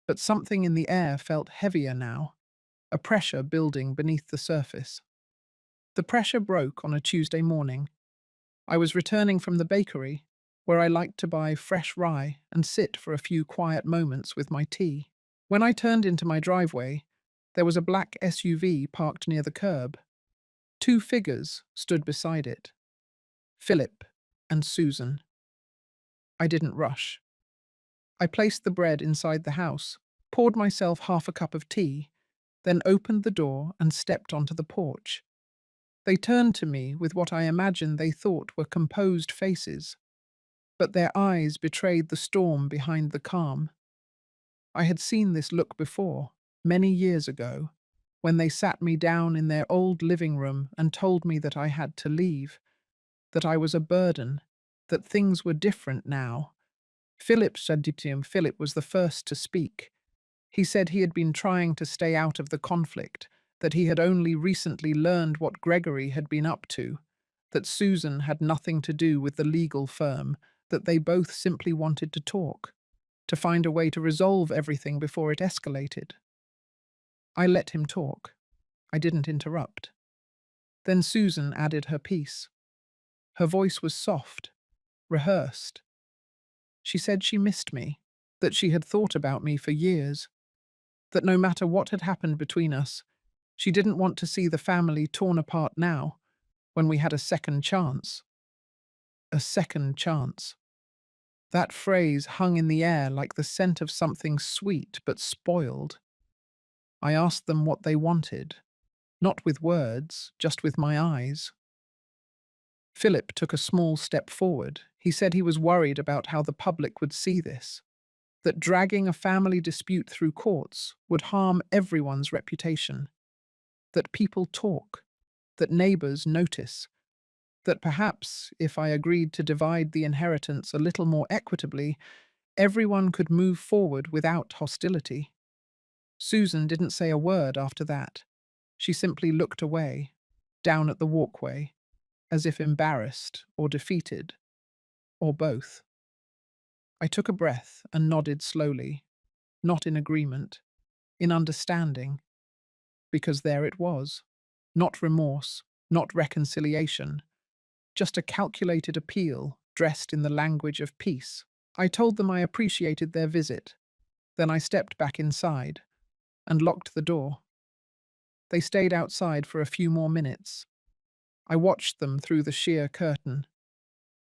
But something in the air felt heavier now, a pressure building beneath the surface. The pressure broke on a Tuesday morning. I was returning from the bakery, where I liked to buy fresh rye and sit for a few quiet moments with my tea. When I turned into my driveway, there was a black SUV parked near the curb. Two figures stood beside it, Philip and Susan. I didn't rush. I placed the bread inside the house, poured myself half a cup of tea, then opened the door and stepped onto the porch. They turned to me with what I imagined they thought were composed faces, but their eyes betrayed the storm behind the calm. I had seen this look before, many years ago, when they sat me down in their old living room and told me that I had to leave, that I was a burden, that things were different now. Philip was the first to speak. He said he had been trying to stay out of the conflict, that he had only recently learned what Gregory had been up to, that Susan had nothing to do with the legal firm, that they both simply wanted to talk, to find a way to resolve everything before it escalated. I let him talk. I didn't interrupt. Then Susan added her piece. Her voice was soft, rehearsed. She said she missed me, that she had thought about me for years, that no matter what had happened between us, she didn't want to see the family torn apart now, when we had a second chance. A second chance. That phrase hung in the air like the scent of something sweet but spoiled. I asked them what they wanted, not with words, just with my eyes. Philip took a small step forward. He said he was worried about how the public would see this, that dragging a family dispute through courts would harm everyone's reputation, that people talk, that neighbors notice, that perhaps, if I agreed to divide the inheritance a little more equitably, everyone could move forward without hostility. Susan didn't say a word after that. She simply looked away, down at the walkway, as if embarrassed or defeated, or both. I took a breath and nodded slowly, not in agreement, in understanding, because there it was. Not remorse, not reconciliation, just a calculated appeal dressed in the language of peace. I told them I appreciated their visit. Then I stepped back inside and locked the door. They stayed outside for a few more minutes. I watched them through the sheer curtain.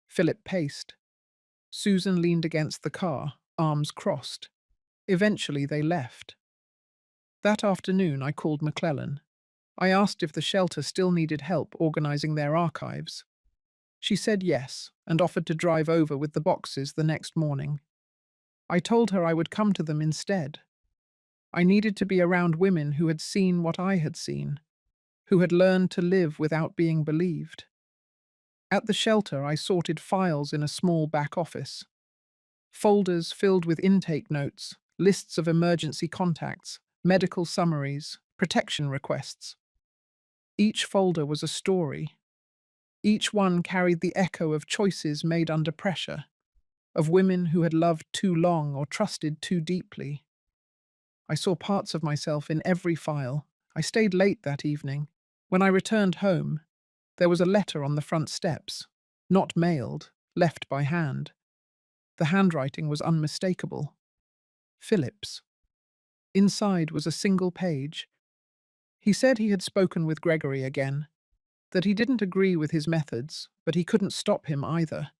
Philip paced. Susan leaned against the car, arms crossed. Eventually they left. That afternoon I called McClellan. I asked if the shelter still needed help organizing their archives. She said yes, and offered to drive over with the boxes the next morning. I told her I would come to them instead. I needed to be around women who had seen what I had seen, who had learned to live without being believed. At the shelter, I sorted files in a small back office. Folders filled with intake notes, lists of emergency contacts, medical summaries, protection requests. Each folder was a story. Each one carried the echo of choices made under pressure, of women who had loved too long or trusted too deeply. I saw parts of myself in every file. I stayed late that evening. When I returned home, there was a letter on the front steps, not mailed, left by hand. The handwriting was unmistakable. Philip's. Inside was a single page. He said he had spoken with Gregory again, that he didn't agree with his methods, but he couldn't stop him either,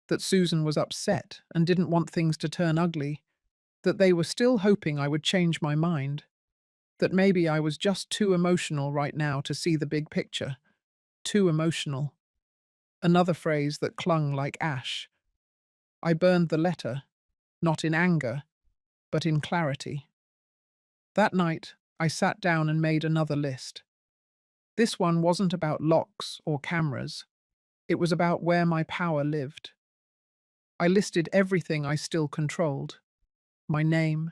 that Susan was upset and didn't want things to turn ugly, that they were still hoping I would change my mind, that maybe I was just too emotional right now to see the big picture. Too emotional. Another phrase that clung like ash. I burned the letter, not in anger, but in clarity. That night, I sat down and made another list. This one wasn't about locks or cameras. It was about where my power lived. I listed everything I still controlled: my name,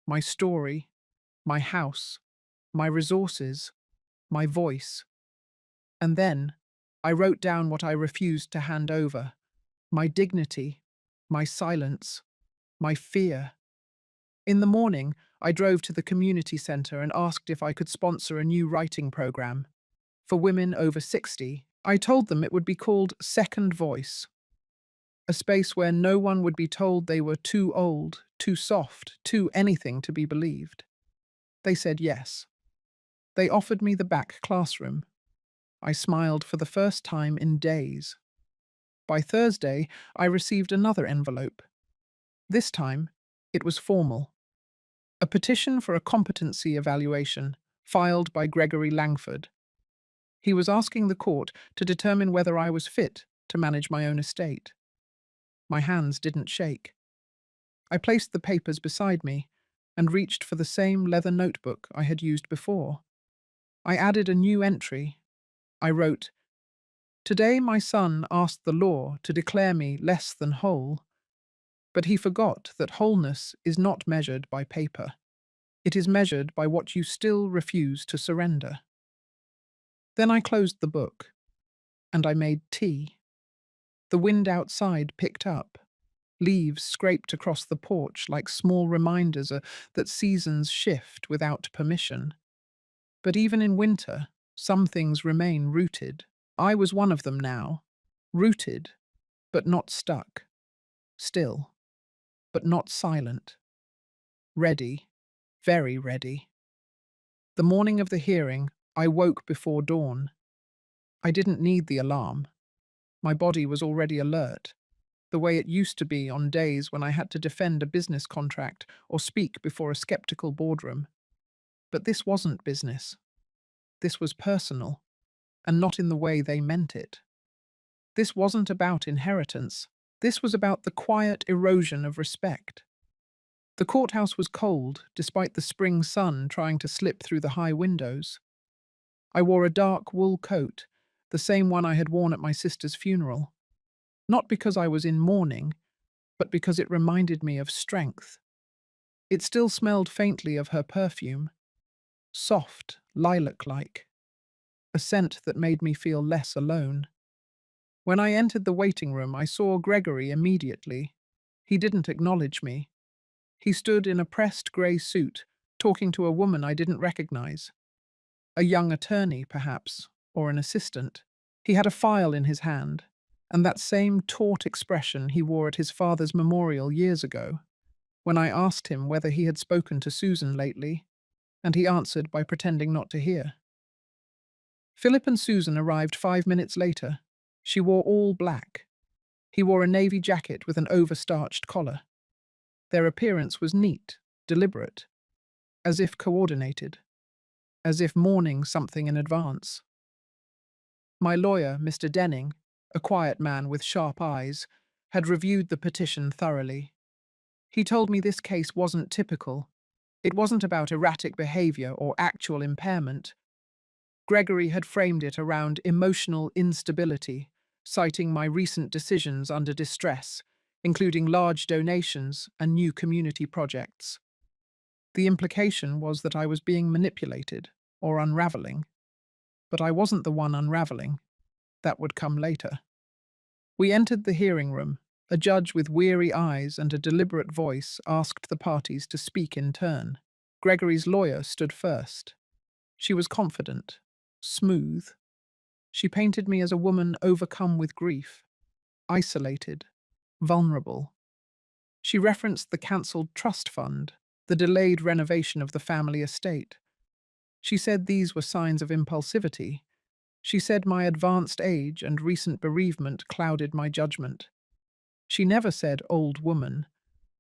my story, my house, my resources, my voice. And then I wrote down what I refused to hand over: my dignity, my silence, my fear. In the morning, I drove to the community centre and asked if I could sponsor a new writing program for women over 60. I told them it would be called Second Voice, a space where no one would be told they were too old, too soft, too anything to be believed. They said yes. They offered me the back classroom. I smiled for the first time in days. By Thursday, I received another envelope. This time, it was formal. A petition for a competency evaluation, filed by Gregory Langford. He was asking the court to determine whether I was fit to manage my own estate. My hands didn't shake. I placed the papers beside me and reached for the same leather notebook I had used before. I added a new entry. I wrote, "Today my son asked the law to declare me less than whole, but he forgot that wholeness is not measured by paper. It is measured by what you still refuse to surrender." Then I closed the book, and I made tea. The wind outside picked up. Leaves scraped across the porch like small reminders that seasons shift without permission. But even in winter, some things remain rooted. I was one of them now. Rooted, but not stuck. Still, but not silent. Ready, very ready. The morning of the hearing, I woke before dawn. I didn't need the alarm. My body was already alert, the way it used to be on days when I had to defend a business contract or speak before a skeptical boardroom. But this wasn't business. This was personal, and not in the way they meant it. This wasn't about inheritance. This was about the quiet erosion of respect. The courthouse was cold, despite the spring sun trying to slip through the high windows. I wore a dark wool coat, the same one I had worn at my sister's funeral. Not because I was in mourning, but because it reminded me of strength. It still smelled faintly of her perfume, soft, lilac-like, a scent that made me feel less alone. When I entered the waiting room, I saw Gregory immediately. He didn't acknowledge me. He stood in a pressed grey suit, talking to a woman I didn't recognize. A young attorney, perhaps, or an assistant. He had a file in his hand, and that same taut expression he wore at his father's memorial years ago, when I asked him whether he had spoken to Susan lately, and he answered by pretending not to hear. Philip and Susan arrived 5 minutes later. She wore all black. He wore a navy jacket with an overstarched collar. Their appearance was neat, deliberate, as if coordinated, as if mourning something in advance. My lawyer, Mr. Denning, a quiet man with sharp eyes, had reviewed the petition thoroughly. He told me this case wasn't typical. It wasn't about erratic behavior or actual impairment. Gregory had framed it around emotional instability, citing my recent decisions under distress, including large donations and new community projects. The implication was that I was being manipulated or unraveling. But I wasn't the one unraveling. That would come later. We entered the hearing room. A judge with weary eyes and a deliberate voice asked the parties to speak in turn. Gregory's lawyer stood first. She was confident, smooth. She painted me as a woman overcome with grief, isolated, vulnerable. She referenced the cancelled trust fund, the delayed renovation of the family estate. She said these were signs of impulsivity. She said my advanced age and recent bereavement clouded my judgment. She never said old woman,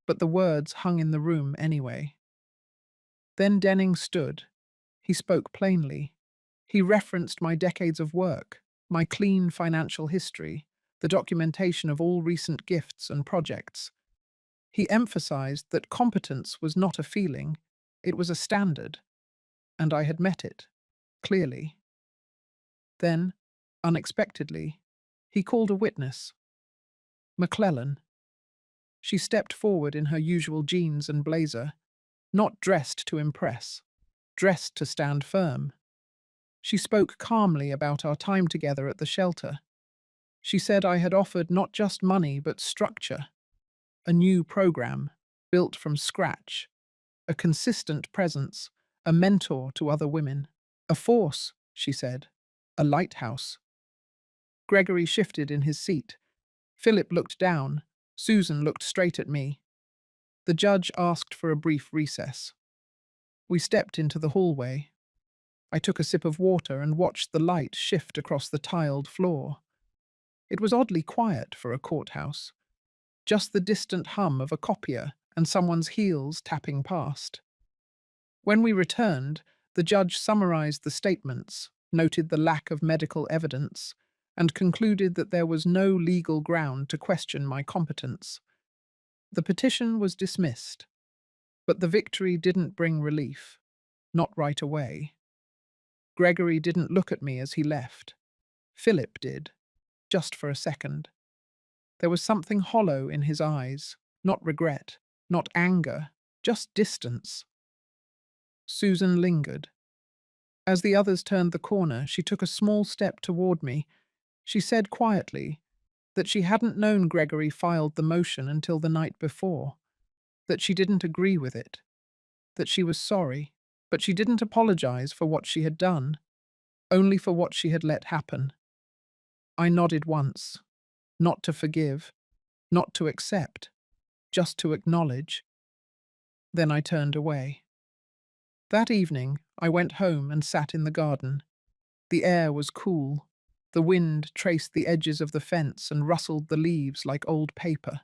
but the words hung in the room anyway. Then Denning stood. He spoke plainly. He referenced my decades of work, my clean financial history, the documentation of all recent gifts and projects. He emphasized that competence was not a feeling, it was a standard, and I had met it, clearly. Then, unexpectedly, he called a witness, McClellan. She stepped forward in her usual jeans and blazer, not dressed to impress, dressed to stand firm. She spoke calmly about our time together at the shelter. She said I had offered not just money but structure, a new program, built from scratch, a consistent presence, a mentor to other women. A force, she said, a lighthouse. Gregory shifted in his seat. Philip looked down. Susan looked straight at me. The judge asked for a brief recess. We stepped into the hallway. I took a sip of water and watched the light shift across the tiled floor. It was oddly quiet for a courthouse, just the distant hum of a copier and someone's heels tapping past. When we returned, the judge summarized the statements, noted the lack of medical evidence, and concluded that there was no legal ground to question my competence. The petition was dismissed, but the victory didn't bring relief, not right away. Gregory didn't look at me as he left. Philip did, just for a second. There was something hollow in his eyes, not regret, not anger, just distance. Susan lingered. As the others turned the corner, she took a small step toward me. She said quietly that she hadn't known Gregory filed the motion until the night before, that she didn't agree with it, that she was sorry, but she didn't apologize for what she had done, only for what she had let happen. I nodded once, not to forgive, not to accept, just to acknowledge. Then I turned away. That evening, I went home and sat in the garden. The air was cool. The wind traced the edges of the fence and rustled the leaves like old paper.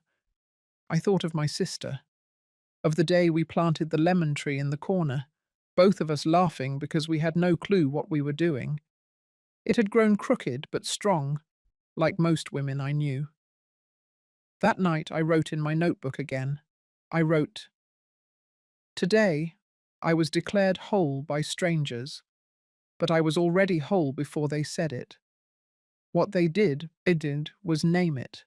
I thought of my sister, of the day we planted the lemon tree in the corner, both of us laughing because we had no clue what we were doing. It had grown crooked but strong, like most women I knew. That night I wrote in my notebook again. I wrote, "Today, I was declared whole by strangers, but I was already whole before they said it. What they did was name it.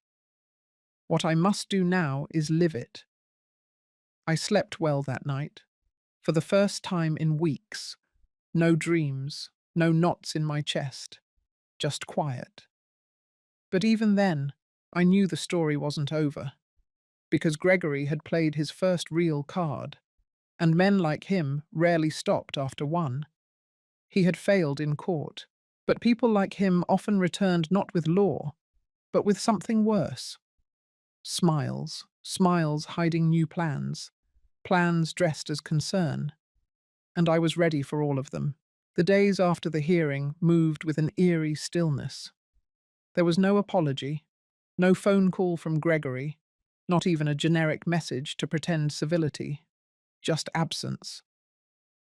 What I must do now is live it." I slept well that night. For the first time in weeks. No dreams, no knots in my chest, just quiet. But even then, I knew the story wasn't over, because Gregory had played his first real card, and men like him rarely stopped after one. He had failed in court, but people like him often returned not with law, but with something worse. Smiles, smiles hiding new plans, plans dressed as concern. And I was ready for all of them. The days after the hearing moved with an eerie stillness. There was no apology, no phone call from Gregory, not even a generic message to pretend civility, just absence.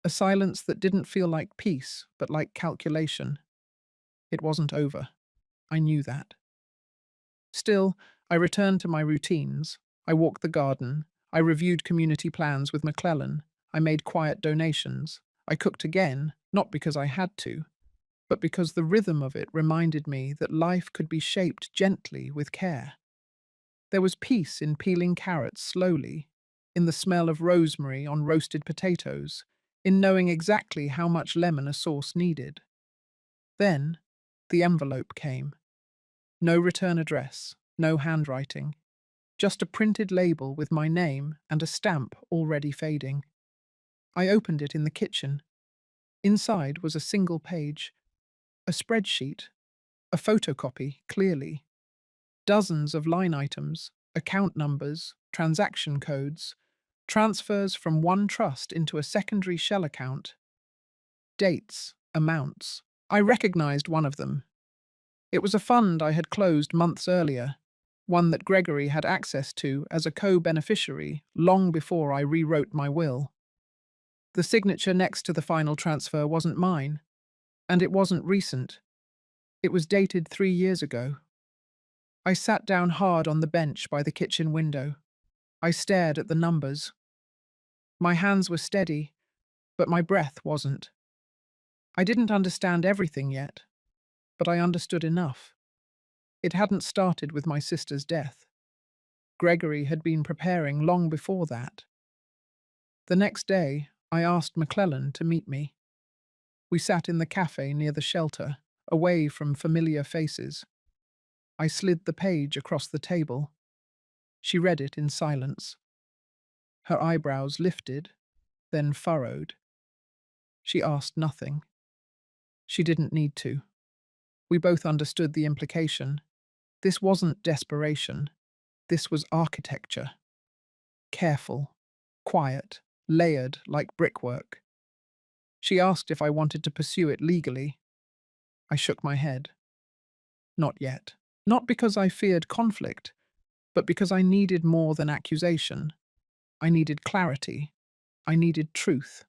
A silence that didn't feel like peace, but like calculation. It wasn't over. I knew that. Still, I returned to my routines. I walked the garden. I reviewed community plans with McClellan. I made quiet donations. I cooked again, not because I had to, but because the rhythm of it reminded me that life could be shaped gently with care. There was peace in peeling carrots slowly, in the smell of rosemary on roasted potatoes, in knowing exactly how much lemon a sauce needed. Then, the envelope came. No return address, no handwriting, just a printed label with my name and a stamp already fading. I opened it in the kitchen. Inside was a single page, a spreadsheet, a photocopy, clearly. Dozens of line items, account numbers, transaction codes, transfers from one trust into a secondary shell account. Dates, amounts. I recognized one of them. It was a fund I had closed months earlier, one that Gregory had access to as a co-beneficiary long before I rewrote my will. The signature next to the final transfer wasn't mine, and it wasn't recent. It was dated 3 years ago. I sat down hard on the bench by the kitchen window. I stared at the numbers. My hands were steady, but my breath wasn't. I didn't understand everything yet. but I understood enough. It hadn't started with my sister's death. Gregory had been preparing long before that. The next day, I asked McClellan to meet me. We sat in the cafe near the shelter, away from familiar faces. I slid the page across the table. She read it in silence. Her eyebrows lifted, then furrowed. She asked nothing. She didn't need to. We both understood the implication. This wasn't desperation. This was architecture. Careful, quiet, layered like brickwork. She asked if I wanted to pursue it legally. I shook my head. Not yet. Not because I feared conflict, but because I needed more than accusation. I needed clarity. I needed truth.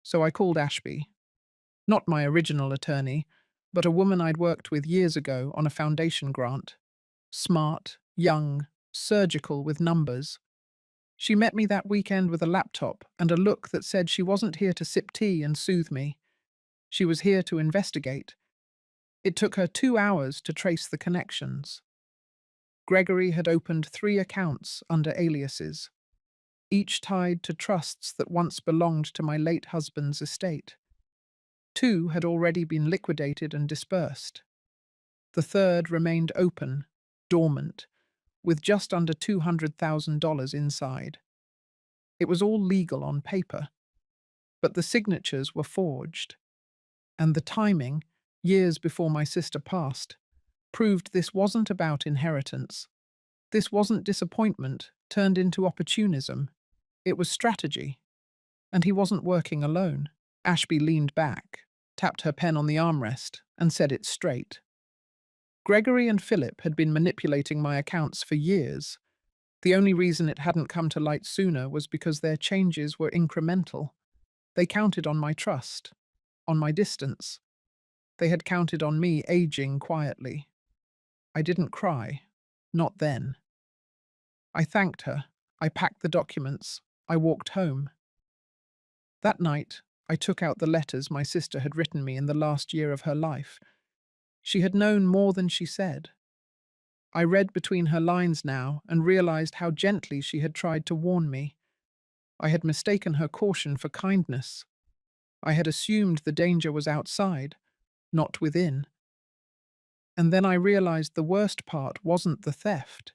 So I called Ashby. Not my original attorney, but a woman I'd worked with years ago on a foundation grant. Smart, young, surgical with numbers. She met me that weekend with a laptop and a look that said she wasn't here to sip tea and soothe me. She was here to investigate. It took her 2 hours to trace the connections. Gregory had opened 3 accounts under aliases, each tied to trusts that once belonged to my late husband's estate. 2 had already been liquidated and dispersed. The third remained open, dormant, with just under $200,000 inside. It was all legal on paper, but the signatures were forged. And the timing, years before my sister passed, proved this wasn't about inheritance. This wasn't disappointment turned into opportunism. It was strategy. And he wasn't working alone. Ashby leaned back, tapped her pen on the armrest, and said it straight. Gregory and Philip had been manipulating my accounts for years. The only reason it hadn't come to light sooner was because their changes were incremental. They counted on my trust, on my distance. They had counted on me aging quietly. I didn't cry. Not then. I thanked her. I packed the documents. I walked home. That night, I took out the letters my sister had written me in the last year of her life. She had known more than she said. I read between her lines now and realized how gently she had tried to warn me. I had mistaken her caution for kindness. I had assumed the danger was outside, not within. And then I realized the worst part wasn't the theft.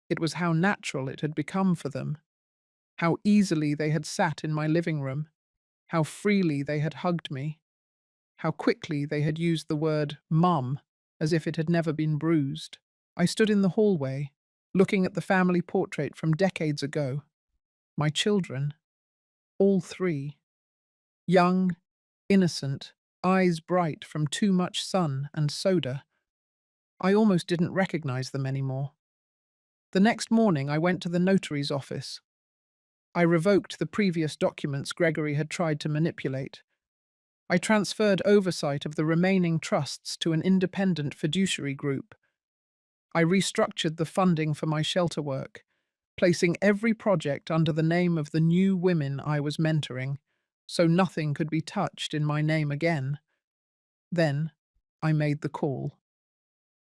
It was how natural it had become for them, how easily they had sat in my living room, how freely they had hugged me, how quickly they had used the word "mum" as if it had never been bruised. I stood in the hallway, looking at the family portrait from decades ago. My children, all 3. Young, innocent, eyes bright from too much sun and soda. I almost didn't recognize them anymore. The next morning I went to the notary's office. I revoked the previous documents Gregory had tried to manipulate. I transferred oversight of the remaining trusts to an independent fiduciary group. I restructured the funding for my shelter work, placing every project under the name of the new women I was mentoring, so nothing could be touched in my name again. Then, I made the call.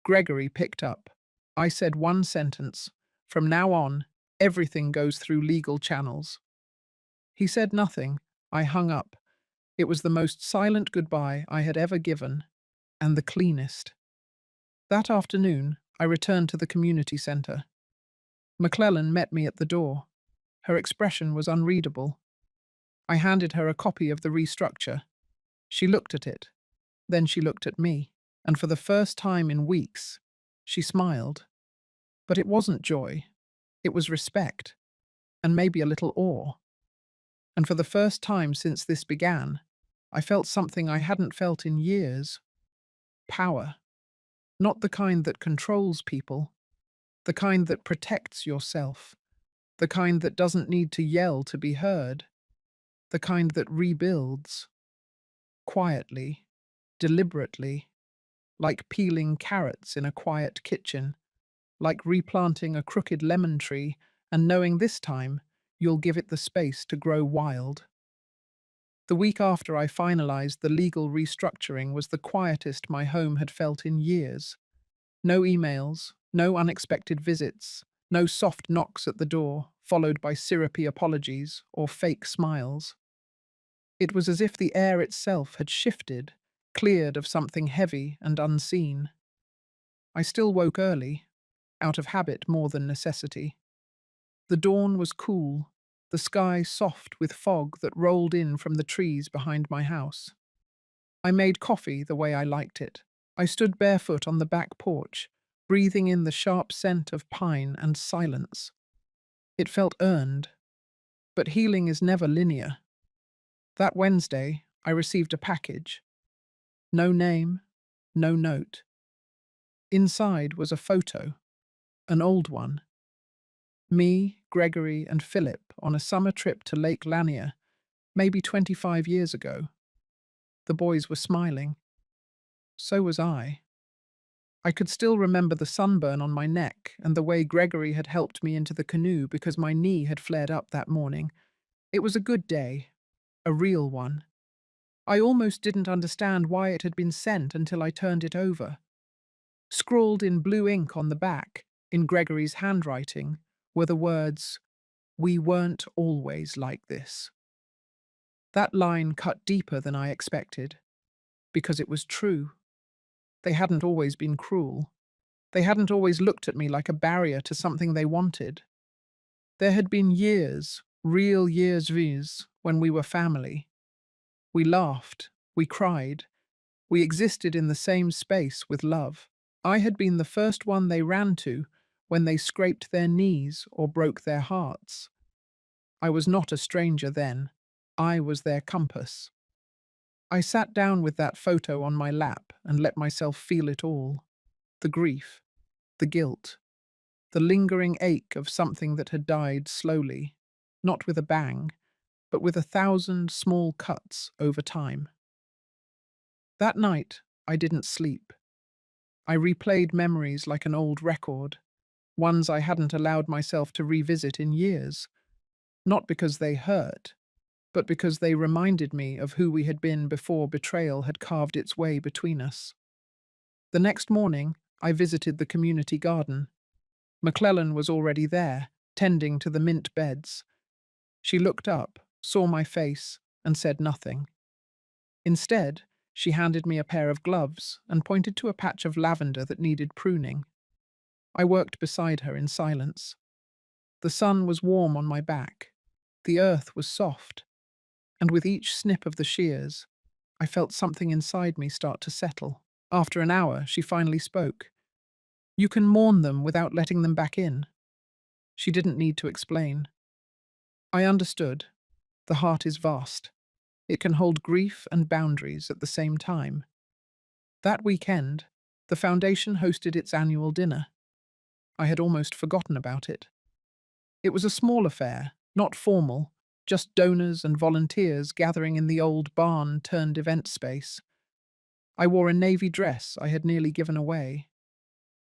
Gregory picked up. I said one sentence. From now on, everything goes through legal channels. He said nothing. I hung up. It was the most silent goodbye I had ever given, and the cleanest. That afternoon, I returned to the community center. McClellan met me at the door. Her expression was unreadable. I handed her a copy of the restructure. She looked at it. Then she looked at me, and for the first time in weeks, she smiled. But it wasn't joy. It was respect, and maybe a little awe. And for the first time since this began, I felt something I hadn't felt in years. Power. Not the kind that controls people, the kind that protects yourself, the kind that doesn't need to yell to be heard, the kind that rebuilds. Quietly, deliberately, like peeling carrots in a quiet kitchen, like replanting a crooked lemon tree and knowing this time you'll give it the space to grow wild. The week after I finalized the legal restructuring was the quietest my home had felt in years. No emails, no unexpected visits, no soft knocks at the door, followed by syrupy apologies or fake smiles. It was as if the air itself had shifted, cleared of something heavy and unseen. I still woke early, out of habit more than necessity. The dawn was cool, the sky soft with fog that rolled in from the trees behind my house. I made coffee the way I liked it. I stood barefoot on the back porch, breathing in the sharp scent of pine and silence. It felt earned, but healing is never linear. That Wednesday, I received a package. No name, no note. Inside was a photo, an old one. Me, Gregory, and Philip on a summer trip to Lake Lanier, maybe 25 years ago. The boys were smiling. So was I. I could still remember the sunburn on my neck and the way Gregory had helped me into the canoe because my knee had flared up that morning. It was a good day, a real one. I almost didn't understand why it had been sent until I turned it over. Scrawled in blue ink on the back, in Gregory's handwriting, were the words, "We weren't always like this." That line cut deeper than I expected, because it was true. They hadn't always been cruel. They hadn't always looked at me like a barrier to something they wanted. There had been years, real years viz, when we were family. We laughed, we cried, we existed in the same space with love. I had been the first one they ran to when they scraped their knees or broke their hearts. I was not a stranger then. I was their compass. I sat down with that photo on my lap and let myself feel it all. The grief, the guilt, the lingering ache of something that had died slowly, not with a bang, but with 1,000 small cuts over time. That night, I didn't sleep. I replayed memories like an old record, ones I hadn't allowed myself to revisit in years, not because they hurt, but because they reminded me of who we had been before betrayal had carved its way between us. The next morning, I visited the community garden. McClellan was already there, tending to the mint beds. She looked up, saw my face, and said nothing. Instead, she handed me a pair of gloves and pointed to a patch of lavender that needed pruning. I worked beside her in silence. The sun was warm on my back. The earth was soft, and with each snip of the shears, I felt something inside me start to settle. After an hour, she finally spoke. "You can mourn them without letting them back in." She didn't need to explain. I understood. The heart is vast. It can hold grief and boundaries at the same time. That weekend, the foundation hosted its annual dinner. I had almost forgotten about it. It was a small affair, not formal, just donors and volunteers gathering in the old barn-turned-event space. I wore a navy dress I had nearly given away.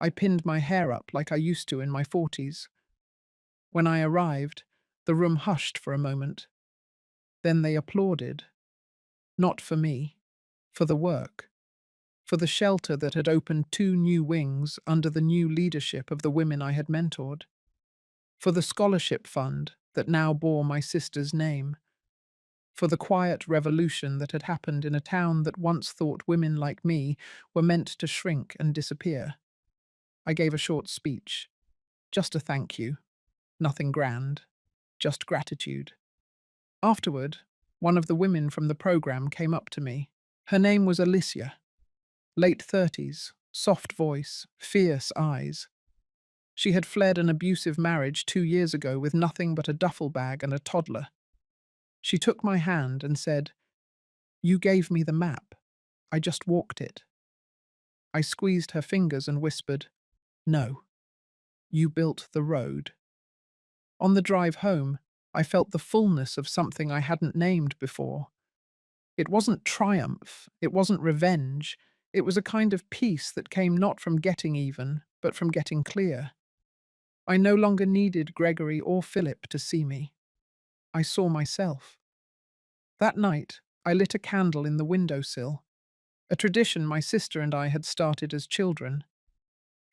I pinned my hair up like I used to in my 40s. When I arrived, the room hushed for a moment. Then they applauded. Not for me, for the work, for the shelter that had opened 2 new wings under the new leadership of the women I had mentored, for the scholarship fund that now bore my sister's name, for the quiet revolution that had happened in a town that once thought women like me were meant to shrink and disappear. I gave a short speech, just a thank you, nothing grand, just gratitude. Afterward, one of the women from the program came up to me. Her name was Alicia, late 30s, soft voice, fierce eyes. She had fled an abusive marriage 2 years ago with nothing but a duffel bag and a toddler. She took my hand and said, "You gave me the map. I just walked it." I squeezed her fingers and whispered, "No, you built the road." On the drive home, I felt the fullness of something I hadn't named before. It wasn't triumph, it wasn't revenge, it was a kind of peace that came not from getting even, but from getting clear. I no longer needed Gregory or Philip to see me. I saw myself. That night, I lit a candle in the windowsill, a tradition my sister and I had started as children.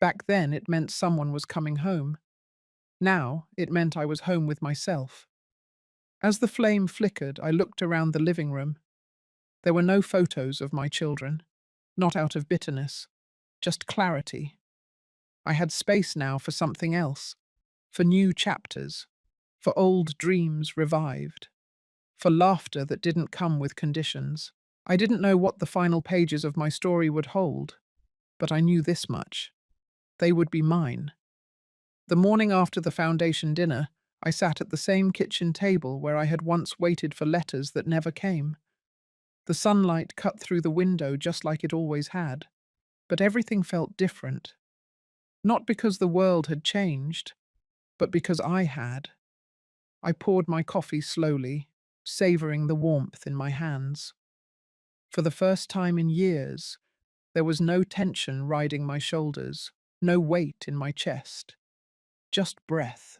Back then, it meant someone was coming home. Now, it meant I was home with myself. As the flame flickered, I looked around the living room. There were no photos of my children, not out of bitterness, just clarity. I had space now for something else, for new chapters, for old dreams revived, for laughter that didn't come with conditions. I didn't know what the final pages of my story would hold, but I knew this much. They would be mine. The morning after the foundation dinner, I sat at the same kitchen table where I had once waited for letters that never came. The sunlight cut through the window just like it always had, but everything felt different. Not because the world had changed, but because I had. I poured my coffee slowly, savoring the warmth in my hands. For the first time in years, there was no tension riding my shoulders, no weight in my chest. Just breath,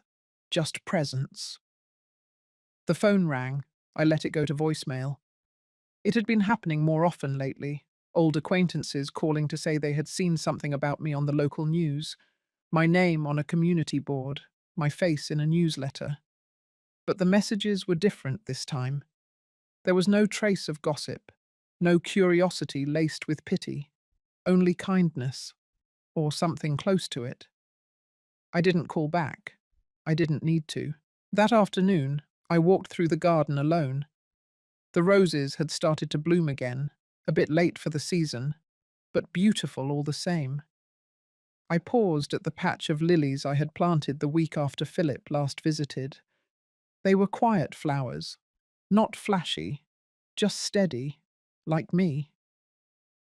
just presence. The phone rang. I let it go to voicemail. It had been happening more often lately. Old acquaintances calling to say they had seen something about me on the local news, my name on a community board, my face in a newsletter. But the messages were different this time. There was no trace of gossip, no curiosity laced with pity, only kindness, or something close to it. I didn't call back. I didn't need to. That afternoon, I walked through the garden alone. The roses had started to bloom again, a bit late for the season, but beautiful all the same. I paused at the patch of lilies I had planted the week after Philip last visited. They were quiet flowers, not flashy, just steady, like me.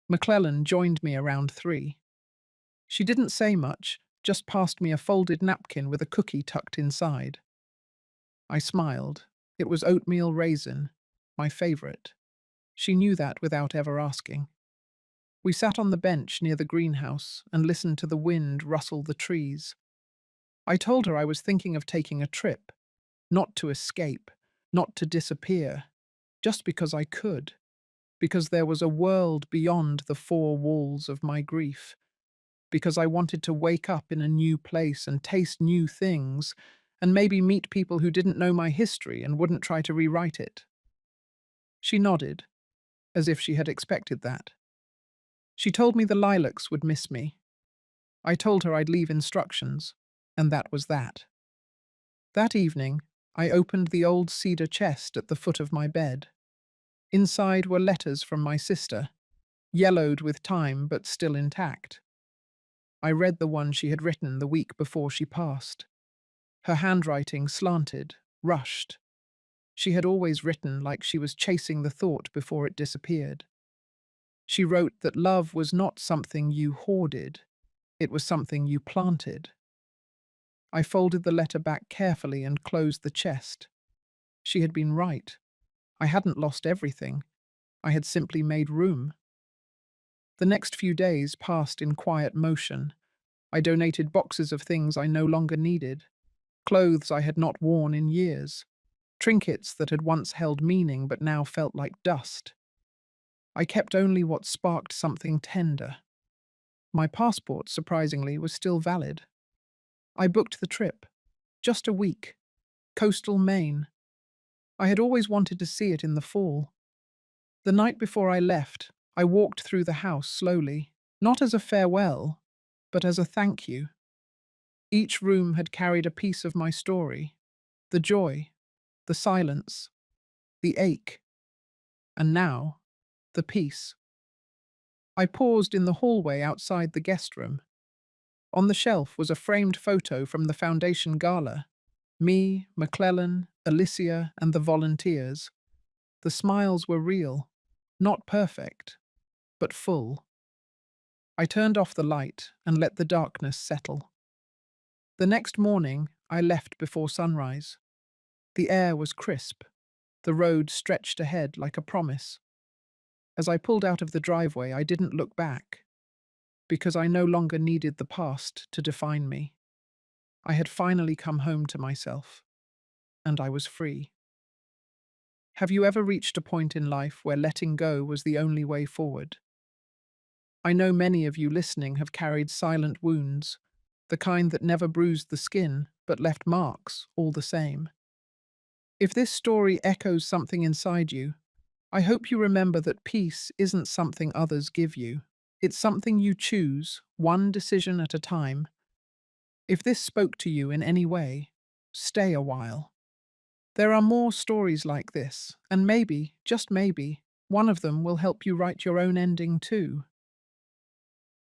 McClellan joined me around 3. She didn't say much, just passed me a folded napkin with a cookie tucked inside. I smiled. It was oatmeal raisin, my favorite. She knew that without ever asking. We sat on the bench near the greenhouse and listened to the wind rustle the trees. I told her I was thinking of taking a trip, not to escape, not to disappear, just because I could, because there was a world beyond the 4 walls of my grief, because I wanted to wake up in a new place and taste new things, and maybe meet people who didn't know my history and wouldn't try to rewrite it. She nodded, as if she had expected that. She told me the lilacs would miss me. I told her I'd leave instructions, and that was that. That evening, I opened the old cedar chest at the foot of my bed. Inside were letters from my sister, yellowed with time but still intact. I read the one she had written the week before she passed. Her handwriting slanted, rushed. She had always written like she was chasing the thought before it disappeared. She wrote that love was not something you hoarded, it was something you planted. I folded the letter back carefully and closed the chest. She had been right. I hadn't lost everything. I had simply made room. The next few days passed in quiet motion. I donated boxes of things I no longer needed, clothes I had not worn in years, trinkets that had once held meaning but now felt like dust. I kept only what sparked something tender. My passport, surprisingly, was still valid. I booked the trip. Just a week. Coastal Maine. I had always wanted to see it in the fall. The night before I left, I walked through the house slowly, not as a farewell, but as a thank you. Each room had carried a piece of my story, the joy, the silence, the ache, and now, the peace. I paused in the hallway outside the guest room. On the shelf was a framed photo from the foundation gala. Me, McClellan, Alicia, and the volunteers. The smiles were real, not perfect, but full. I turned off the light and let the darkness settle. The next morning, I left before sunrise. The air was crisp. The road stretched ahead like a promise. As I pulled out of the driveway, I didn't look back, because I no longer needed the past to define me. I had finally come home to myself, and I was free. Have you ever reached a point in life where letting go was the only way forward? I know many of you listening have carried silent wounds, the kind that never bruised the skin, but left marks all the same. If this story echoes something inside you, I hope you remember that peace isn't something others give you. It's something you choose, one decision at a time. If this spoke to you in any way, stay a while. There are more stories like this, and maybe, just maybe, one of them will help you write your own ending too.